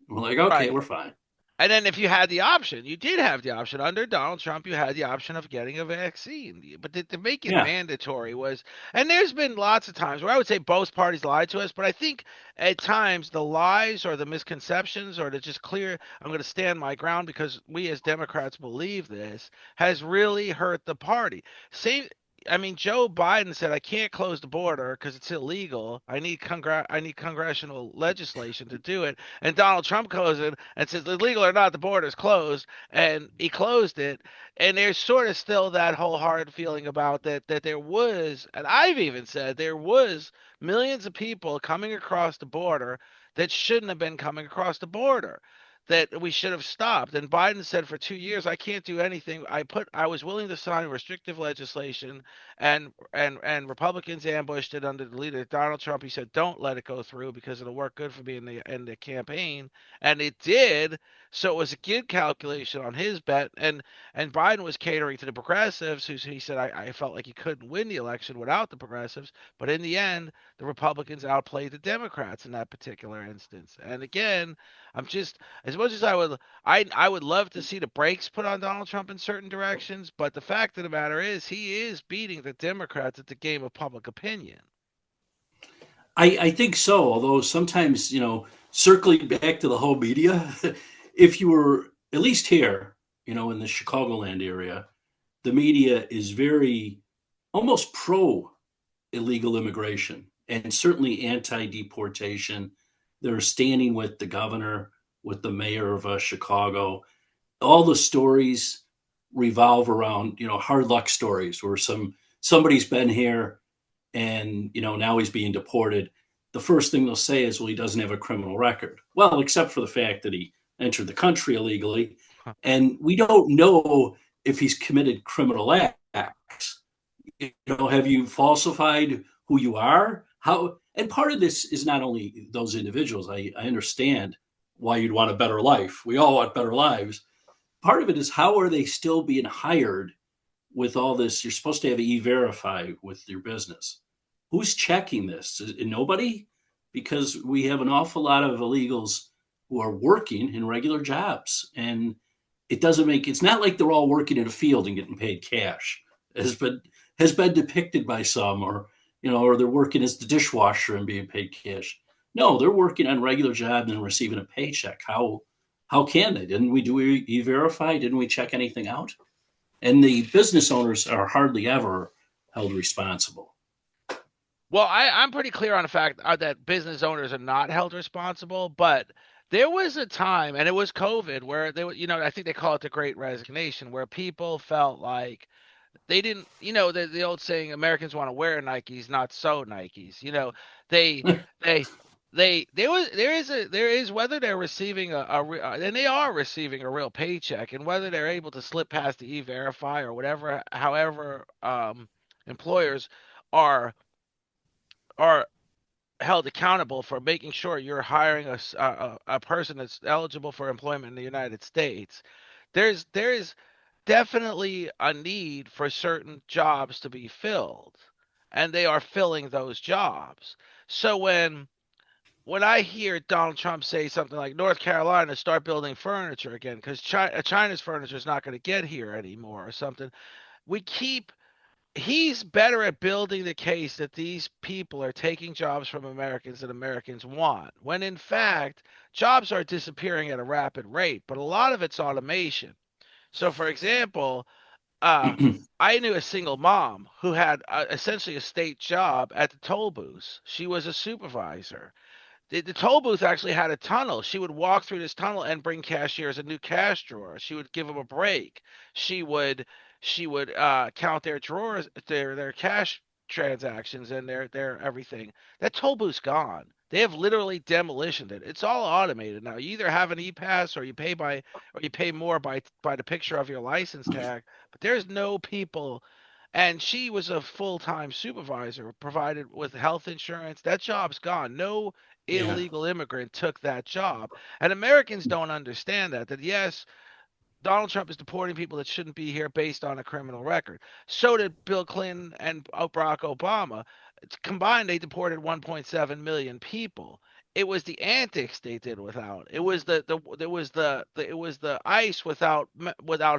We're like, okay, Right. we're fine. And then if you had the option, you did have the option under Donald Trump, you had the option of getting a vaccine. But to make it Yeah. mandatory was, and there's been lots of times where I would say both parties lied to us, but I think at times the lies or the misconceptions or to just clear, I'm going to stand my ground because we as Democrats believe this, has really hurt the party. Same. I mean, Joe Biden said I can't close the border because it's illegal. I need congressional legislation to do it. And Donald Trump goes in and says, illegal or not, the border's closed, and he closed it. And there's sort of still that whole hard feeling about that there was, and I've even said there was millions of people coming across the border that shouldn't have been coming across the border. That we should have stopped. And Biden said for 2 years, I can't do anything. I was willing to sign restrictive legislation, and Republicans ambushed it under the leader Donald Trump. He said, "Don't let it go through because it'll work good for me in the campaign," and it did. So it was a good calculation on his bet, and Biden was catering to the progressives, who he said I felt like he couldn't win the election without the progressives, but in the end, the Republicans outplayed the Democrats in that particular instance. And again, I'm just as much as I would love to see the brakes put on Donald Trump in certain directions, but the fact of the matter is he is beating the Democrats at the game of public opinion. I think so. Although sometimes, circling back to the whole media, if you were at least here, in the Chicagoland area, the media is very almost pro illegal immigration and certainly anti deportation. They're standing with the governor, with the mayor of Chicago. All the stories revolve around, hard luck stories where somebody's been here and now he's being deported. The first thing they'll say is, well, he doesn't have a criminal record. Well, except for the fact that he entered the country illegally, and we don't know if he's committed criminal acts. Have you falsified who you are? How? And part of this is not only those individuals. I understand why you'd want a better life. We all want better lives, part of it is how are they still being hired with all this? You're supposed to have e-verify with your business. Who's checking this? Nobody? Because we have an awful lot of illegals who are working in regular jobs, and it's not like they're all working in a field and getting paid cash, has been depicted by some, or they're working as the dishwasher and being paid cash. No, they're working on regular jobs and receiving a paycheck. How can they? Didn't we do e-verify? Didn't we check anything out? And the business owners are hardly ever held responsible. Well, I'm pretty clear on the fact that business owners are not held responsible, but there was a time, and it was COVID, where they were, I think they call it the Great Resignation, where people felt like they didn't, the old saying, Americans want to wear Nikes, not sew Nikes. They, they, there is whether they're receiving and they are receiving a real paycheck, and whether they're able to slip past the e-verify or whatever, however, employers are are held accountable for making sure you're hiring a person that's eligible for employment in the United States. There is definitely a need for certain jobs to be filled, and they are filling those jobs. So when I hear Donald Trump say something like North Carolina start building furniture again because China's furniture is not going to get here anymore or something, we keep he's better at building the case that these people are taking jobs from Americans that Americans want, when in fact, jobs are disappearing at a rapid rate, but a lot of it's automation. So, for example, uh, I knew a single mom who had essentially a state job at the toll booth. She was a supervisor. The toll booth actually had a tunnel. She would walk through this tunnel and bring cashiers a new cash drawer. She would give them a break. She would count their drawers, their cash transactions and their everything. That toll booth's gone. They have literally demolitioned it. It's all automated now. You either have an e-pass or you pay more by the picture of your license tag. But there's no people, and she was a full-time supervisor provided with health insurance. That job's gone. No Yeah. illegal immigrant took that job. And Americans don't understand that yes, Donald Trump is deporting people that shouldn't be here based on a criminal record. So did Bill Clinton and Barack Obama. Combined, they deported 1.7 million people. It was the antics they did without. It was the ICE without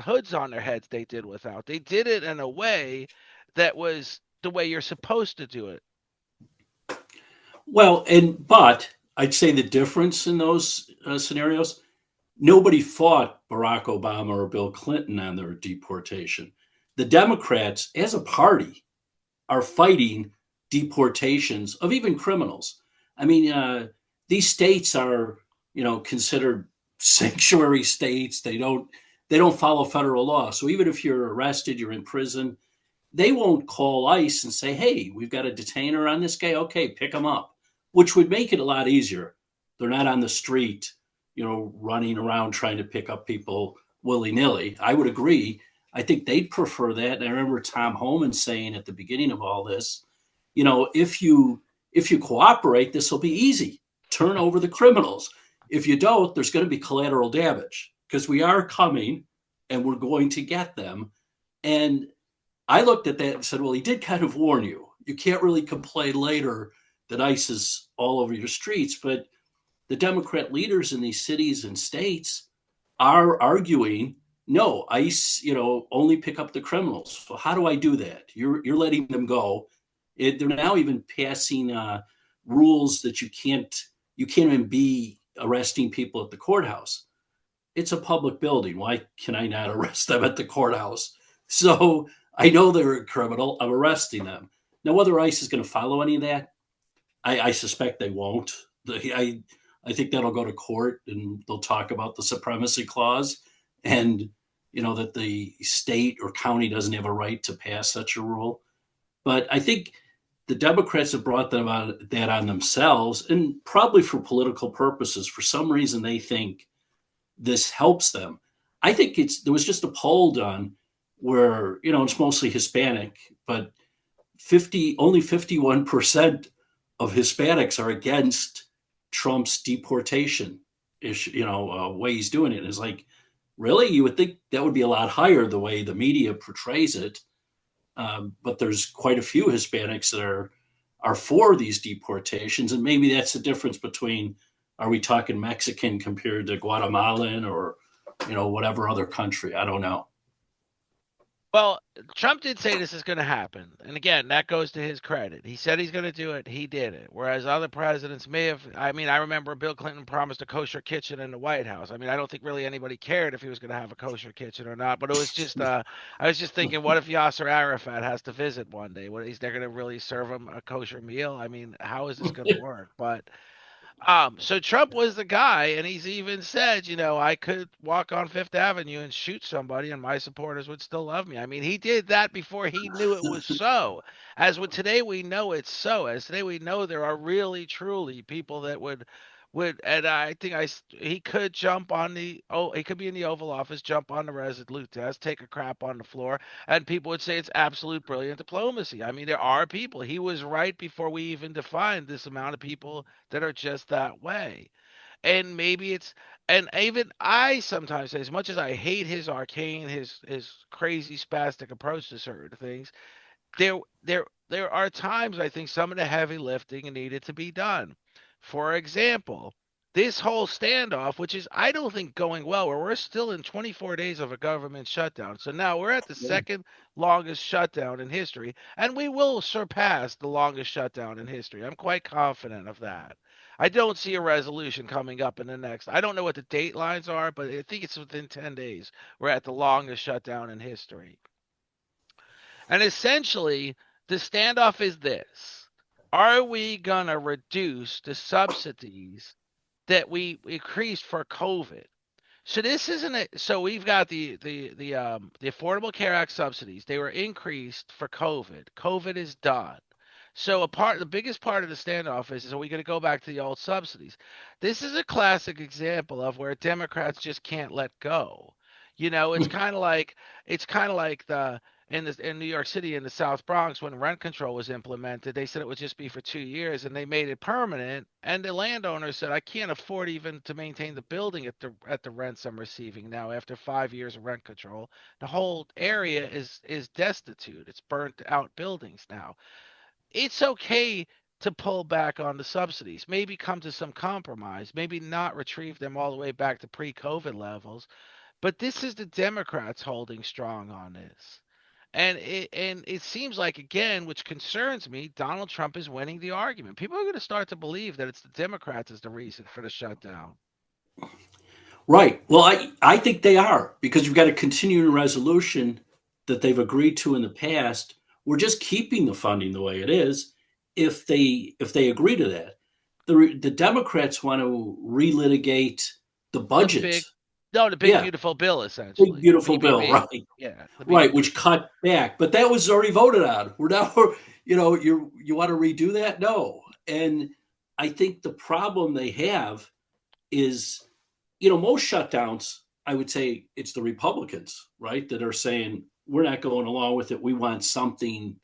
hoods on their heads they did without. They did it in a way that was the way you're supposed to do it. Well, but I'd say the difference in those scenarios, nobody fought Barack Obama or Bill Clinton on their deportation. The Democrats, as a party, are fighting deportations of even criminals. I mean, these states are, considered sanctuary states. They don't follow federal law. So even if you're arrested, you're in prison, they won't call ICE and say, "Hey, we've got a detainer on this guy. Okay, pick him up," which would make it a lot easier. They're not on the street, running around trying to pick up people willy-nilly. I would agree. I think they'd prefer that. And I remember Tom Homan saying at the beginning of all this, if you cooperate, this will be easy. Turn over the criminals. If you don't, there's going to be collateral damage because we are coming and we're going to get them. And I looked at that and said, well, he did kind of warn you. You can't really complain later that ICE is all over your streets. But the Democrat leaders in these cities and states are arguing, no, ICE, only pick up the criminals. So how do I do that? You're letting them go. They're now even passing rules that you can't even be arresting people at the courthouse. It's a public building. Why can I not arrest them at the courthouse? So I know they're a criminal. I'm arresting them. Now, whether ICE is going to follow any of that, I suspect they won't. I think that'll go to court and they'll talk about the supremacy clause and, that the state or county doesn't have a right to pass such a rule. But I think the Democrats have brought that on themselves, and probably for political purposes. For some reason, they think this helps them. I think there was just a poll done where, it's mostly Hispanic, but only 51% of Hispanics are against Trump's deportation issue, way he's doing it. It's like, Really? You would think that would be a lot higher the way the media portrays it. But there's quite a few Hispanics that are for these deportations, and maybe that's the difference between, are we talking Mexican compared to Guatemalan, or whatever other country? I don't know. Well, Trump did say this is going to happen. And again, that goes to his credit. He said he's going to do it. He did it. Whereas other presidents may have, I mean, I remember Bill Clinton promised a kosher kitchen in the White House. I mean, I don't think really anybody cared if he was going to have a kosher kitchen or not. But it was just, I was just thinking, what if Yasser Arafat has to visit one day? What, is they're going to really serve him a kosher meal? I mean, how is this going to work? But so Trump was the guy, and he's even said, I could walk on Fifth Avenue and shoot somebody, and my supporters would still love me. I mean, he did that before he knew it was so. As with today, we know it's so. As today, we know there are really, truly people that and I think he could jump on he could be in the Oval Office, jump on the Resolute desk, take a crap on the floor, and people would say it's absolute brilliant diplomacy. I mean, there are people. He was right before we even defined this amount of people that are just that way. And maybe and even I sometimes say, as much as I hate his arcane, his crazy spastic approach to certain things, there there are times I think some of the heavy lifting needed to be done. For example, this whole standoff, which is I don't think going well, where we're still in 24 days of a government shutdown. So now we're at the Yeah. second longest shutdown in history, and we will surpass the longest shutdown in history. I'm quite confident of that. I don't see a resolution coming up in the next. I don't know what the date lines are, but I think it's within 10 days. We're at the longest shutdown in history. And essentially, the standoff is this: are we going to reduce the subsidies that we increased for COVID? So this isn't it. So we've got the Affordable Care Act subsidies. They were increased for COVID. COVID is done. So the biggest part of the standoff is are we going to go back to the old subsidies? This is a classic example of where Democrats just can't let go. It's kind of like the in New York City in the South Bronx when rent control was implemented. They said it would just be for 2 years, and they made it permanent. And the landowner said, "I can't afford even to maintain the building at the rents I'm receiving now after 5 years of rent control. The whole area is destitute. It's burnt out buildings now. It's okay to pull back on the subsidies, maybe come to some compromise, maybe not retrieve them all the way back to pre-COVID levels, but this is the Democrats holding strong on this." And it seems like, again, which concerns me, Donald Trump is winning the argument. People are going to start to believe that it's the Democrats as the reason for the shutdown. Right. Well, I think they are, because you've got a continuing resolution that they've agreed to in the past. We're just keeping the funding the way it is. If they agree to that, the Democrats want to relitigate the The budget. big, no, the big Yeah, beautiful bill, big essentially, the beautiful bill, BBB. right? Yeah, the Right, BBB. which cut back, but that was already voted on. We're now, you want to redo that? No, and I think the problem they have is, most shutdowns, I would say it's the Republicans, right, that are saying we're not going along with it. We want something,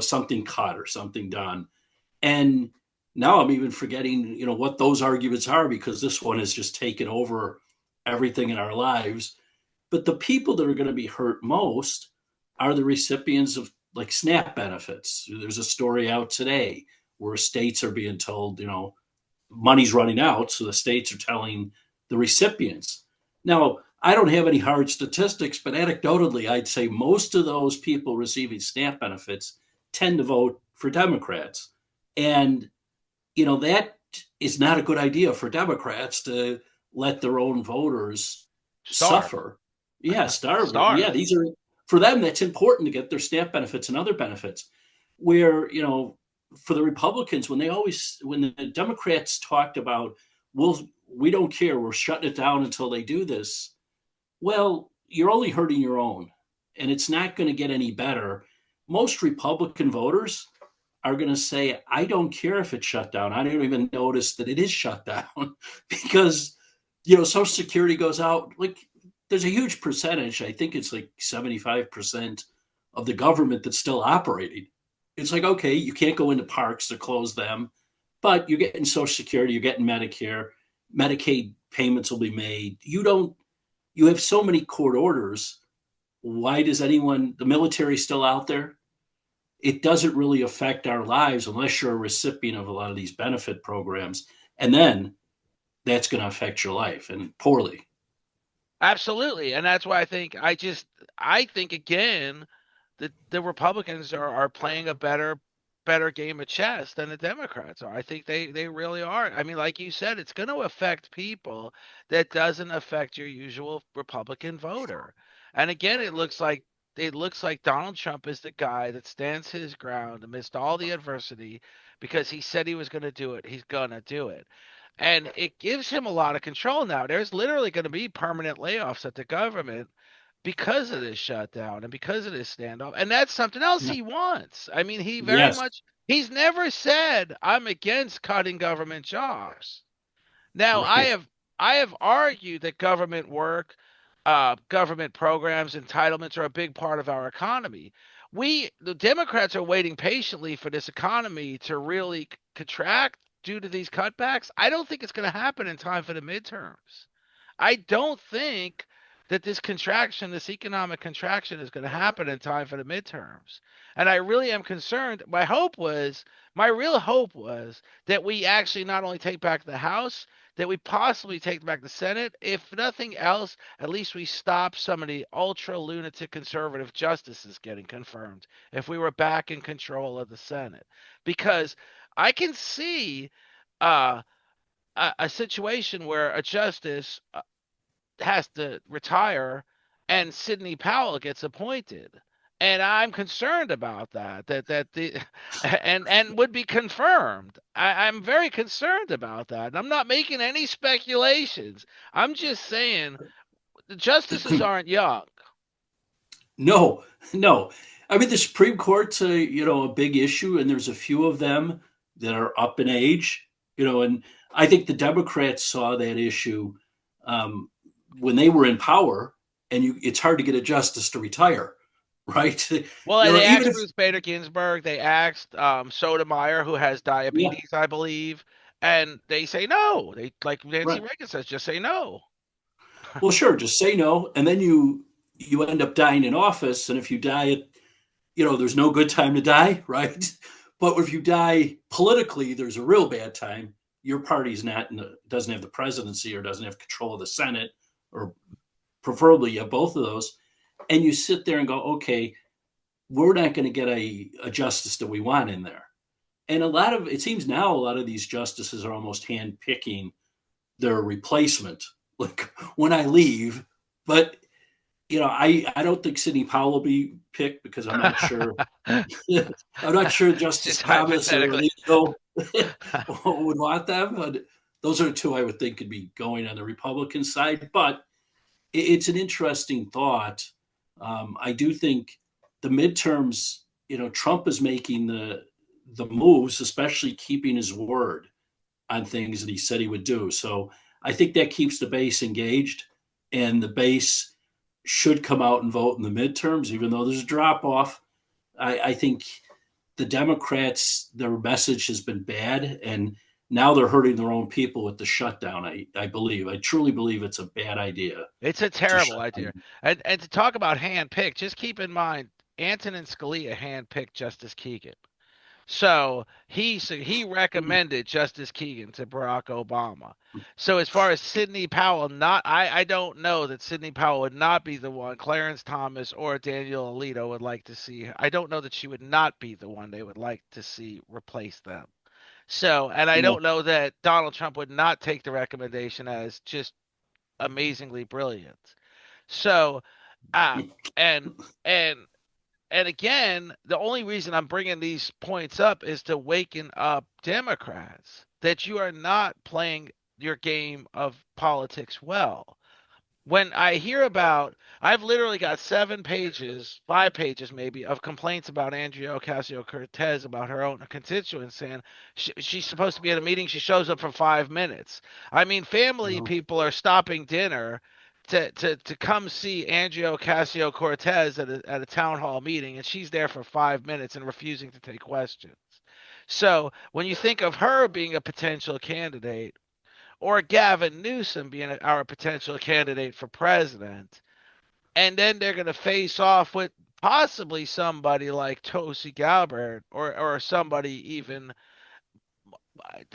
something cut or something done. And now I'm even forgetting, what those arguments are, because this one has just taken over everything in our lives. But the people that are going to be hurt most are the recipients of, like, SNAP benefits. There's a story out today where states are being told, money's running out, so the states are telling the recipients. Now, I don't have any hard statistics, but anecdotally, I'd say most of those people receiving SNAP benefits tend to vote for Democrats. And, that is not a good idea for Democrats to let their own voters Starve. suffer. Yeah, starve. Yeah, Starve. these are, for them, that's important to get their SNAP benefits and other benefits. Where, for the Republicans, when the Democrats talked about, well, we don't care, we're shutting it down until they do this. Well, you're only hurting your own, and it's not going to get any better. Most Republican voters are going to say, I don't care if it's shut down. I don't even notice that it is shut down because, Social Security goes out. Like, there's a huge percentage, I think it's like 75% of the government that's still operating. It's like, okay, you can't go into parks to close them, but you're getting Social Security, you're getting Medicare, Medicaid payments will be made. You you have so many court orders. Why does anyone, the military still out there? It doesn't really affect our lives unless you're a recipient of a lot of these benefit programs. And then that's going to affect your life and poorly. Absolutely. And that's why I think again that the Republicans are playing a better game of chess than the Democrats are. I think they really are. I mean, like you said, it's going to affect people that doesn't affect your usual Republican voter. And again, it looks like Donald Trump is the guy that stands his ground amidst all the adversity because he said he was going to do it. He's going to do it. And it gives him a lot of control now. There's literally going to be permanent layoffs at the government because of this shutdown and because of this standoff. And that's something else Yeah. he wants. I mean, Yes. he's never said, I'm against cutting government jobs. Now, Right. I have argued that government work, government programs, entitlements are a big part of our economy. The Democrats, are waiting patiently for this economy to really contract due to these cutbacks. I don't think it's going to happen in time for the midterms. I don't think that this economic contraction, is going to happen in time for the midterms. And I really am concerned. My real hope was that we actually not only take back the House, that we possibly take back the Senate. If nothing else, at least we stop some of the ultra lunatic conservative justices getting confirmed if we were back in control of the Senate. Because I can see uh, a situation where a justice has to retire and Sidney Powell gets appointed. And I'm concerned about that the and would be confirmed. I'm very concerned about that. And I'm not making any speculations. I'm just saying the justices aren't young. No, no. I mean, the Supreme Court's a big issue, and there's a few of them that are up in age, and I think the Democrats saw that issue um, when they were in power, and it's hard to get a justice to retire, right? Well, they Even asked if, Ruth Bader Ginsburg, they asked Sotomayor, who has yeah, diabetes, I believe, and they say no. They, like Nancy right. Reagan says, just say no. Well, sure, just say no, and then you end up dying in office, and if you die at there's no good time to die, right? But if you die politically, there's a real bad time. Your party's not doesn't have the presidency or doesn't have control of the Senate, or preferably you have both of those, and you sit there and go, okay, we're not going to get a justice that we want in there. And it seems now a lot of these justices are almost hand picking their replacement, like when I leave. But I don't think Sidney Powell will be picked because I'm not sure. I'm not sure Justice Just Thomas or hypothetically. Alito would want them. But those are the two I would think could be going on the Republican side. But it's an interesting thought. I do think the midterms. Trump is making the moves, especially keeping his word on things that he said he would do. So I think that keeps the base engaged, and the base should come out and vote in the midterms, even though there's a drop off. I think the Democrats, their message has been bad, and now they're hurting their own people with the shutdown. I truly believe it's a bad idea It's a to terrible shut idea. down. And to talk about hand-picked, just keep in mind Antonin Scalia hand-picked Justice Keegan. So he recommended Justice Keegan to Barack Obama. So as far as Sidney Powell, I don't know that Sidney Powell would not be the one Clarence Thomas or Daniel Alito would like to see. I don't know that she would not be the one they would like to see replace them. So, and I Yeah. don't know that Donald Trump would not take the recommendation as just amazingly brilliant. So, uh, and and and again, the only reason I'm bringing these points up is to waken up Democrats that you are not playing your game of politics well. When I hear about, I've literally got 7 pages, 5 pages maybe, of complaints about Andrea Ocasio Cortez about her own constituents saying she's supposed to be at a meeting, she shows up for 5 minutes. I mean, family No. people are stopping dinner to come see Andrea Ocasio Cortez at a town hall meeting, and she's there for 5 minutes and refusing to take questions. So when you think of her being a potential candidate, or Gavin Newsom being our potential candidate for president. And then they're going to face off with possibly somebody like Tulsi Gabbard or somebody even.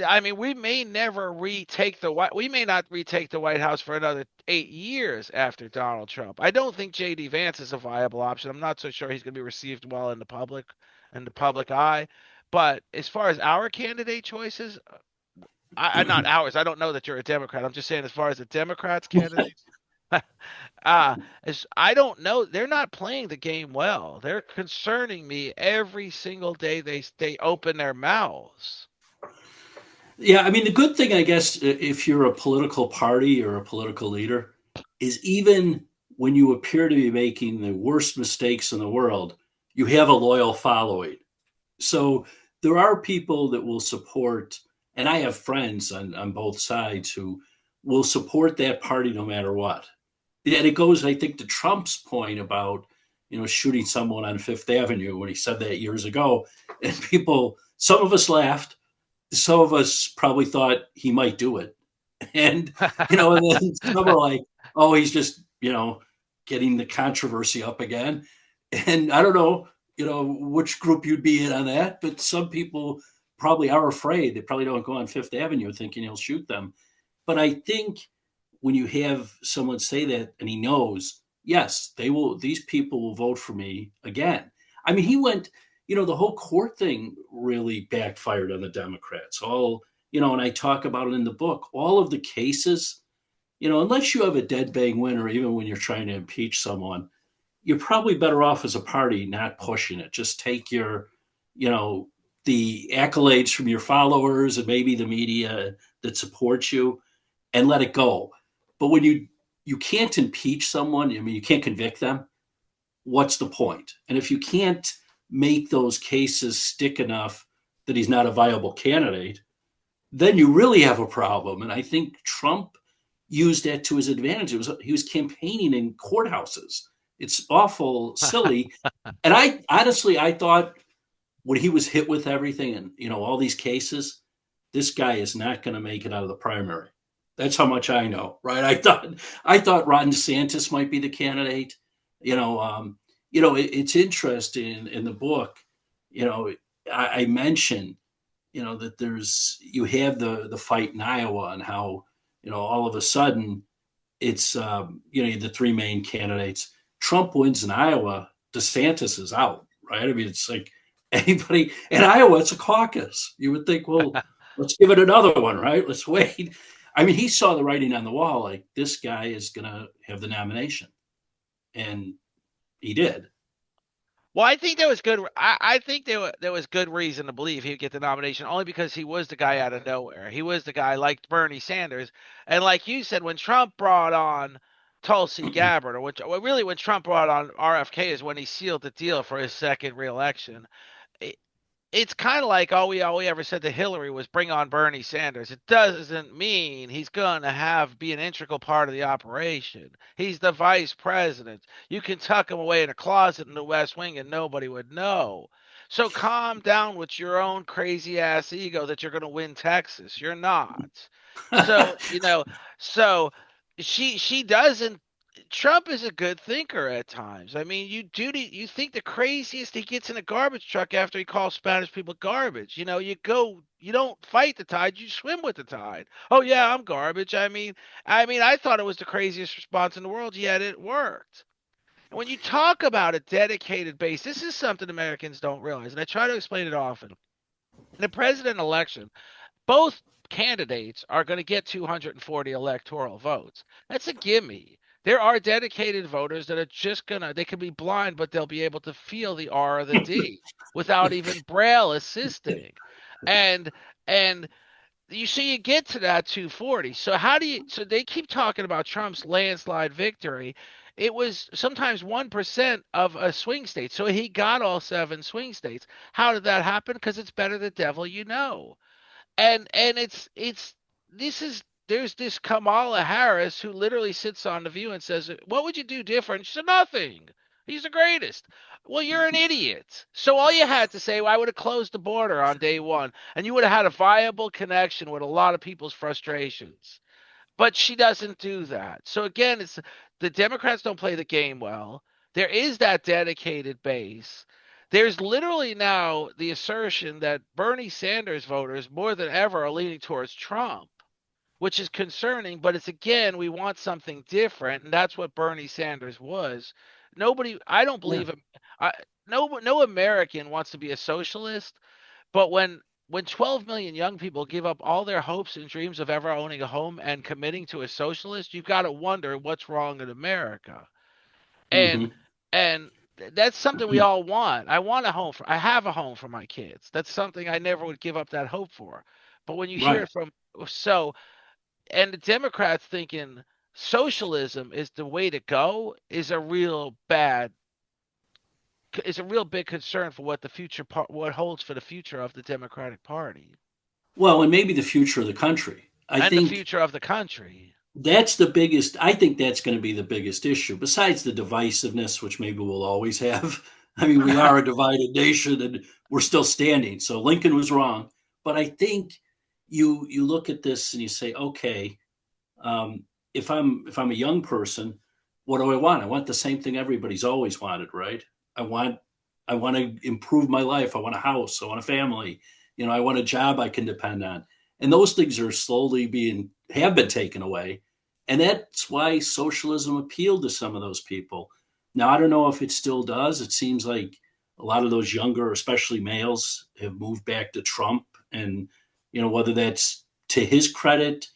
I mean, we may never retake the White. We may not retake the White House for another 8 years after Donald Trump. I don't think J.D. Vance is a viable option. I'm not so sure he's going to be received well in the public eye. But as far as our candidate choices, I not ours. I don't know that you're a Democrat. I'm just saying as far as the Democrats' candidates. As I don't know, they're not playing the game well. They're concerning me every single day they open their mouths. Yeah, I mean, the good thing, I guess, if you're a political party or a political leader, is even when you appear to be making the worst mistakes in the world, you have a loyal following. So there are people that will support, and I have friends on both sides who will support that party no matter what. And it goes, I think, to Trump's point about, shooting someone on Fifth Avenue when he said that years ago. And people, some of us laughed, some of us probably thought he might do it. And, and then some are like, oh, he's just, getting the controversy up again. And I don't know, which group you'd be in on that, but some people probably are afraid. They probably don't go on Fifth Avenue thinking he'll shoot them. But I think when you have someone say that and he knows, yes, these people will vote for me again. I mean, he went, the whole court thing really backfired on the Democrats. And I talk about it in the book, all of the cases, unless you have a dead bang winner, even when you're trying to impeach someone, you're probably better off as a party not pushing it. Just take the accolades from your followers and maybe the media that supports you and let it go. But when you can't impeach someone, I mean, you can't convict them. What's the point? And if you can't make those cases stick enough that he's not a viable candidate, then you really have a problem. And I think Trump used that to his advantage. He was campaigning in courthouses. It's awful silly. And I thought when he was hit with everything and all these cases, this guy is not going to make it out of the primary. That's how much I know, right? I thought Ron DeSantis might be the candidate. It's interesting in the book. I mentioned that you have the fight in Iowa and how all of a sudden it's the three main candidates. Trump wins in Iowa, DeSantis is out, right? I mean, it's like anybody in Iowa, it's a caucus. You would think, well, let's give it another one, right? Let's wait. I mean, he saw the writing on the wall, like this guy is going to have the nomination, and he did. Well, I think there was good. I think there was good reason to believe he'd get the nomination, only because he was the guy out of nowhere. He was the guy like Bernie Sanders, and like you said, when Trump brought on Tulsi Gabbard, really when Trump brought on RFK is when he sealed the deal for his second reelection. It's kind of like all we ever said to Hillary was bring on Bernie Sanders. It doesn't mean he's going to be an integral part of the operation. He's the vice president. You can tuck him away in a closet in the West Wing and nobody would know. So calm down with your own crazy ass ego that you're going to win Texas. You're not. So, so she doesn't. Trump is a good thinker at times. I mean, you think the craziest he gets in a garbage truck after he calls Spanish people garbage. You don't fight the tide, you swim with the tide. Oh yeah, I'm garbage. I thought it was the craziest response in the world, yet it worked. And when you talk about a dedicated base, this is something Americans don't realize, and I try to explain it often. In a president election, both candidates are going to get 240 electoral votes. That's a gimme. There are dedicated voters that are they can be blind, but they'll be able to feel the R or the D without even Braille assisting. And, and, you get to that 240. So they keep talking about Trump's landslide victory. It was sometimes 1% of a swing state. So he got all seven swing states. How did that happen? Because it's better the devil you know. And it's this is there's this Kamala Harris who literally sits on the View and says, "What would you do different?" She said, "Nothing. He's the greatest. Well, you're an idiot. So all you had to say, well, I would have closed the border on day one, and you would have had a viable connection with a lot of people's frustrations. But she doesn't do that. So again, it's the Democrats don't play the game well. There is that dedicated base. There's literally now the assertion that Bernie Sanders voters more than ever are leaning towards Trump, which is concerning, but it's again, we want something different, and that's what Bernie Sanders was. Nobody, I don't Yeah. believe, I, no American wants to be a socialist, but when 12 million young people give up all their hopes and dreams of ever owning a home and committing to a socialist, you've got to wonder what's wrong in America. And Hmm. and that's something we all want. I have a home for my kids. That's something I never would give up that hope for. But when you hear Right. it from so and the Democrats thinking socialism is the way to go is a real big concern for what holds for the future of the Democratic Party Well, and maybe the future of the country. I and the think future of the country. that's the biggest, I think that's going to be the biggest issue, besides the divisiveness, which maybe we'll always have. I mean, we are a divided nation and we're still standing. So Lincoln was wrong. But I think you look at this and you say, okay, if I'm a young person, what do I want? I want the same thing everybody's always wanted, right? I want I want to improve my life. I want a house. I want a family. I want a job I can depend on. And those things are slowly being have been taken away. And that's why socialism appealed to some of those people. Now I don't know if it still does. It seems like a lot of those younger, especially males, have moved back to Trump. And whether that's to his credit,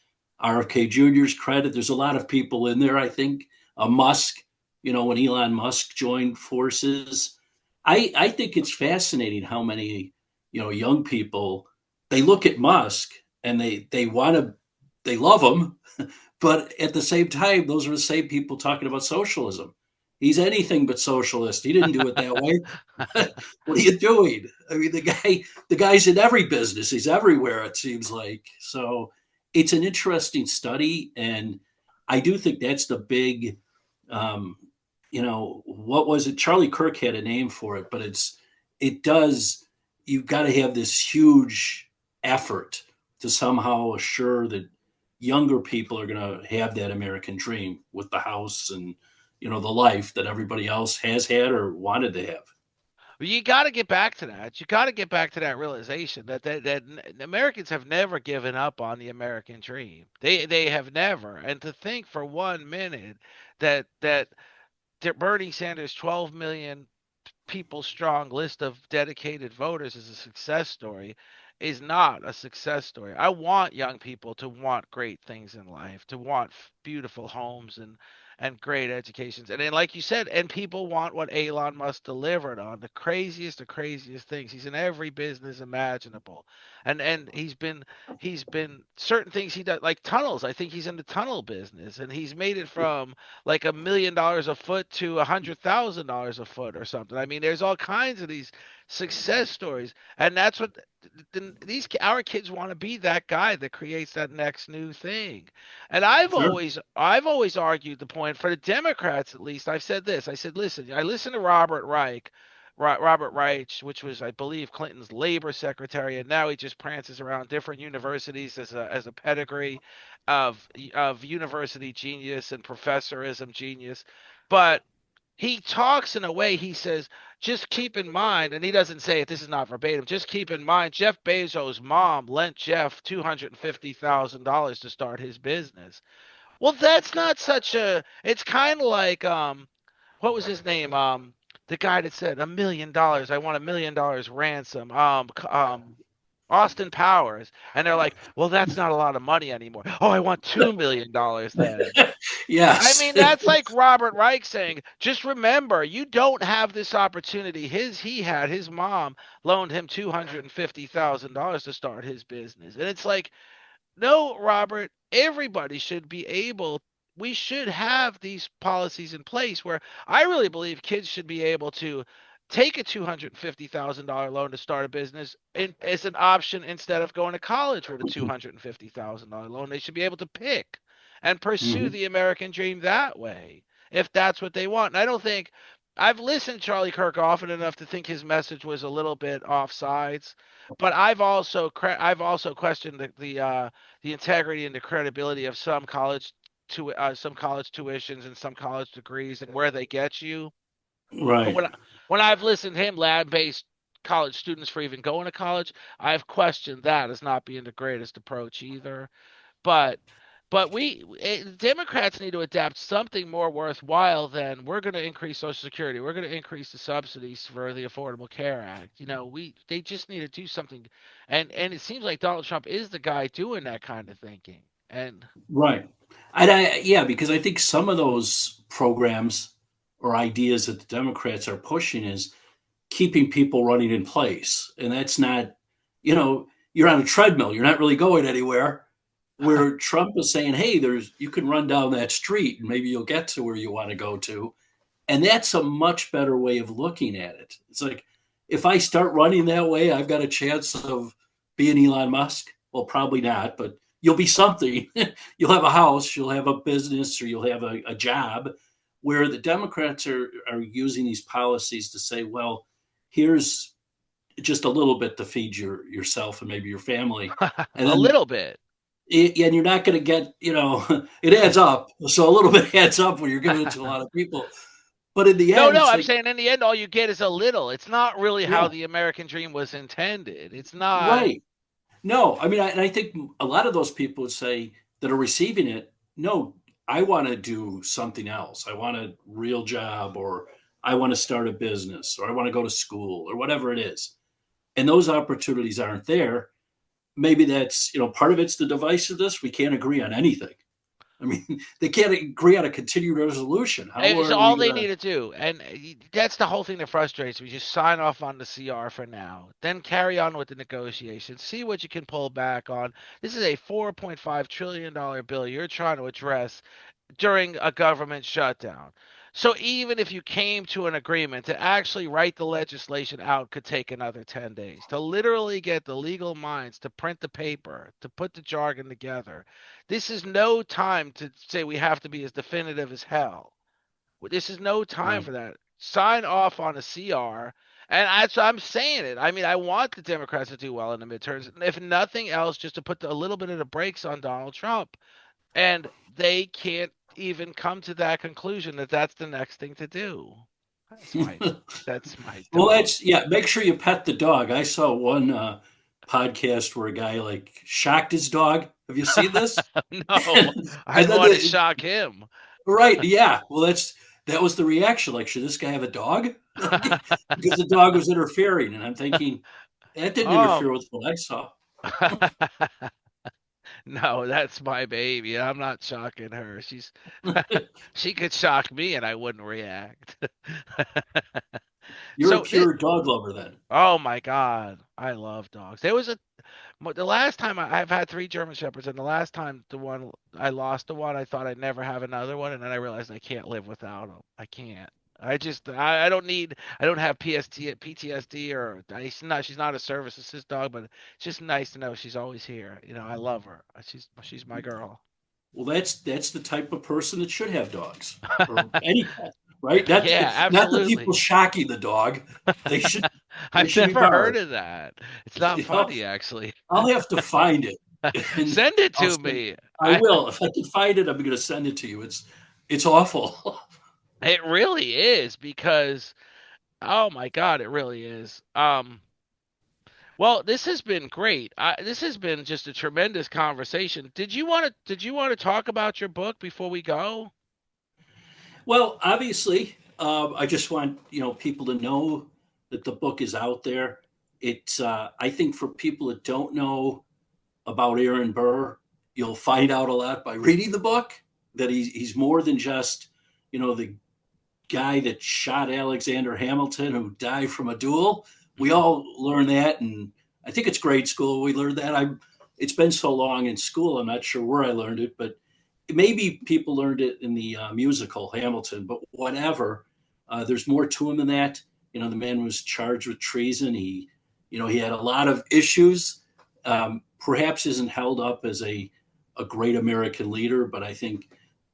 RFK Jr.'s credit. There's a lot of people in there, I think. Musk, when Elon Musk joined forces. I think it's fascinating how many, young people, they look at Musk and they want to, they love him, but at the same time, those are the same people talking about socialism. He's anything but socialist. He didn't do it that way. What are you doing? I mean, the guy's in every business. He's everywhere. It seems like so. It's an interesting study, and I do think that's the big. Um, what was it? Charlie Kirk had a name for it, but it does. You've got to have this huge effort to somehow assure that younger people are going to have that American dream with the house and the life that everybody else has had or wanted to have. You got to get back to that. You got to get back to that realization that Americans have never given up on the American dream. They have never. And to think for 1 minute that Bernie Sanders' 12 million people strong list of dedicated voters is a success story is not a success story. I want young people to want great things in life, to want beautiful homes and great educations. And then like you said, and people want what Elon Musk delivered on the craziest things. He's in every business imaginable. And he's been certain things he does like tunnels. I think he's in the tunnel business and he's made it from like $1 million a foot to $100,000 a foot or something. I mean, there's all kinds of these success stories, and that's what these our kids want to be that guy that creates that next new thing. And Sure. I've always argued the point for the Democrats at least. I've said this. I said, listen, I listened to Robert Reich, which was, I believe, Clinton's labor secretary, and now he just prances around different universities as a pedigree of university genius and professorism genius. But he talks in a way he says, just keep in mind, and he doesn't say it, this is not verbatim, just keep in mind Jeff Bezos' mom lent Jeff $250,000 to start his business. Well, that's not such a, it's kind of like, what was his name? The guy that said $1 million, I want $1 million ransom. Austin Powers. And they're like, well, that's not a lot of money anymore. Oh, I want $2 million then. I Yes. mean, that's like Robert Reich saying, just remember, you don't have this opportunity. His mom loaned him $250,000 to start his business. And it's like, no, Robert, everybody should be able, we should have these policies in place where I really believe kids should be able to take a $250,000 loan to start a business as an option instead of going to college with a $250,000 loan. They should be able to pick and pursue Hmm. the American dream that way if that's what they want. And I don't think I've listened to Charlie Kirk often enough to think his message was a little bit offsides, but I've also questioned the integrity and the credibility of some college tuitions and some college degrees and where they get you. But Right. when I've listened to him lab-based college students for even going to college, I've questioned that as not being the greatest approach either. But Democrats need to adapt something more worthwhile than we're going to increase Social Security. We're going to increase the subsidies for the Affordable Care Act. They just need to do something, and it seems like Donald Trump is the guy doing that kind of thinking. And Right. Yeah, because I think some of those programs or ideas that the Democrats are pushing is keeping people running in place. And that's not, you're on a treadmill, you're not really going anywhere. Where Trump is saying, hey, you can run down that street and maybe you'll get to where you want to go to. And that's a much better way of looking at it. It's like, if I start running that way, I've got a chance of being Elon Musk. Well, probably not, but you'll be something. You'll have a house, you'll have a business, or you'll have a job. Where the Democrats are using these policies to say, well, here's just a little bit to feed yourself and maybe your family. And a then little bit. and you're not going to get, it adds up. So a little bit adds up when you're giving it to a lot of people. But in the No, end, no, it's I'm like, saying in the end, all you get is a little. It's not really how yeah, the American dream was intended. It's not. right. No, I mean, and I think a lot of those people would say that are receiving it, no, I want to do something else. I want a real job, or I want to start a business, or I want to go to school, or whatever it is. And those opportunities aren't there. Maybe that's, part of it's the divisiveness. We can't agree on anything. I mean, they can't agree on a continued resolution. How It's are we all they going need to? to do, and that's the whole thing that frustrates me. Just sign off on the CR for now, then carry on with the negotiations. See what you can pull back on. This is a $4.5 trillion bill you're trying to address during a government shutdown. So even if you came to an agreement to actually write the legislation out could take another 10 days. To literally get the legal minds to print the paper, to put the jargon together. This is no time to say we have to be as definitive as hell. This is no time Right. for that. Sign off on a CR. And that's I'm saying it. I mean, I want the Democrats to do well in the midterms, if nothing else, just to put a little bit of the brakes on Donald Trump. And they can't even come to that conclusion that that's the next thing to do. That's my that's my Well, dog. yeah. Make sure you pet the dog. I saw one podcast where a guy like shocked his dog. Have you seen this? No, And I'd then want to shock him. right, yeah. Well, that was the reaction. Like, should this guy have a dog? Like, because the dog was interfering, and I'm thinking that didn't Oh, interfere with what I saw. no, that's my baby. I'm not shocking her. She could shock me and I wouldn't react. You're a So this, pure dog lover, then. oh my God, I love dogs. The last time I've had three German Shepherds, and the last time the one I lost the one, I thought I'd never have another one, and then I realized I can't live without them. I can't. I don't have PTSD or she's not a service assist dog, but it's just nice to know she's always here. I love her. She's my girl. Well, that's the type of person that should have dogs or any pet, right? Not Yeah, not the people absolutely. shocking the dog. They should they I've should be never heard barred. of that. It's not I'll, funny actually. I'll have to find it, and Send it I'll to send. me. I will if I can find it. I'm going to send it to you. It's awful. It really is because oh my God, it really is. Well, this has been great. This has been just a tremendous conversation. Did you want to talk about your book before we go? Well, obviously, I just want people to know that the book is out there. It's I think for people that don't know about Aaron Burr, you'll find out a lot by reading the book. That he's more than just the guy that shot Alexander Hamilton who died from a duel. We all learn that, and I think it's grade school. We learned that. It's been so long in school. I'm not sure where I learned it, but maybe people learned it in the musical Hamilton. But whatever, there's more to him than that. The man was charged with treason. He had a lot of issues. Perhaps isn't held up as a great American leader, but I think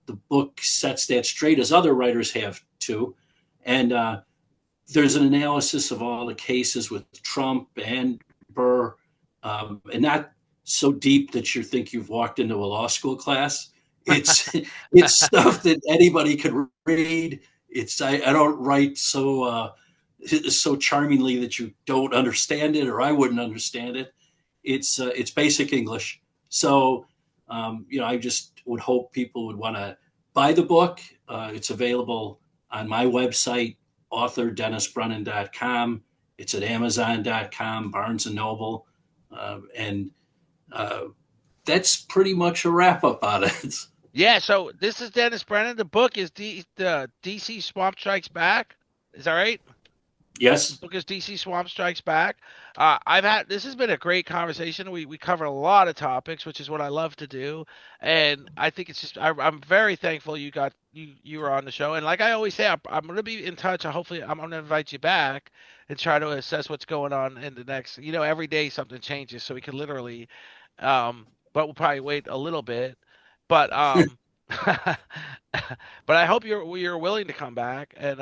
the book sets that straight, as other writers have too. And there's an analysis of all the cases with Trump and Burr, and not so deep that you think you've walked into a law school class. It's it's stuff that anybody could read. I don't write so charmingly that you don't understand it, or I wouldn't understand it. It's basic English. So I just would hope people would want to buy the book. It's available on my website, authordennisbrennan.com. It's at amazon.com, Barnes and Noble. And that's pretty much a wrap up on it. Yeah, so this is Dennis Brennan. The book is the DC Swamp Strikes Back. Is that right? The Yes. book is DC Swamp Strikes Back. This has been a great conversation. We cover a lot of topics, which is what I love to do, and I think it's just I'm very thankful you were on the show. And like I always say, I'm going to be in touch. Hopefully, I'm going to invite you back and try to assess what's going on in the next. Every day something changes, so we can literally, but we'll probably wait a little bit. But but I hope you're willing to come back and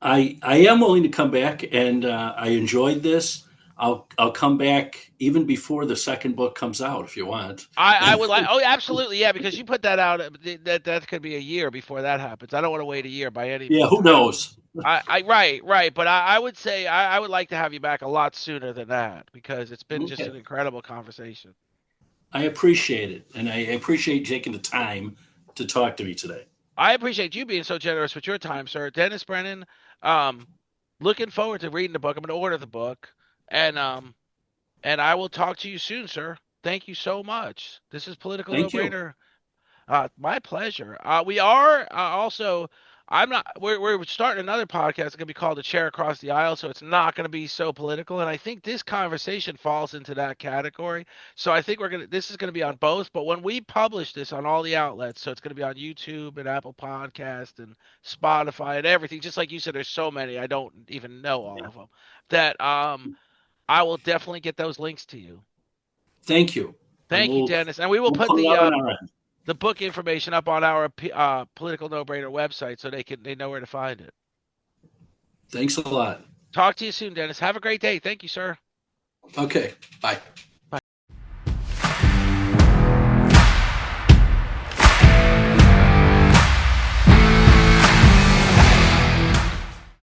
I am willing to come back, and I enjoyed this. I'll come back even before the second book comes out if you want. I would like. Oh, absolutely, yeah, because you put that out. That could be a year before that happens. I don't want to wait a year by any Yeah, means. who knows? Right. But I would say I would like to have you back a lot sooner than that because it's been just Okay. an incredible conversation. I appreciate it, and I appreciate taking the time to talk to me today. I appreciate you being so generous with your time, sir. Dennis Brennan. Um, Looking forward to reading the book. I'm going to order the book, and I will talk to you soon, sir. Thank you so much. This is Political No Thank you. Brainer. My pleasure. We are also. I'm not. We're starting another podcast. It's gonna be called "The Chair Across the Aisle," so it's not gonna be so political. And I think this conversation falls into that category. So I think we're gonna. This is gonna be on both. But when we publish this on all the outlets, so it's gonna be on YouTube and Apple Podcast and Spotify and everything. Just like you said, there's so many. I don't even know all of them. That I will definitely get those links to you. Thank you. And Thank you, Dennis. And we will we'll put put it out on our end. the book information up on our political no brainer website so they know where to find it. Thanks a lot. Talk to you soon, Dennis. Have a great day. Thank you, sir. Okay. Bye.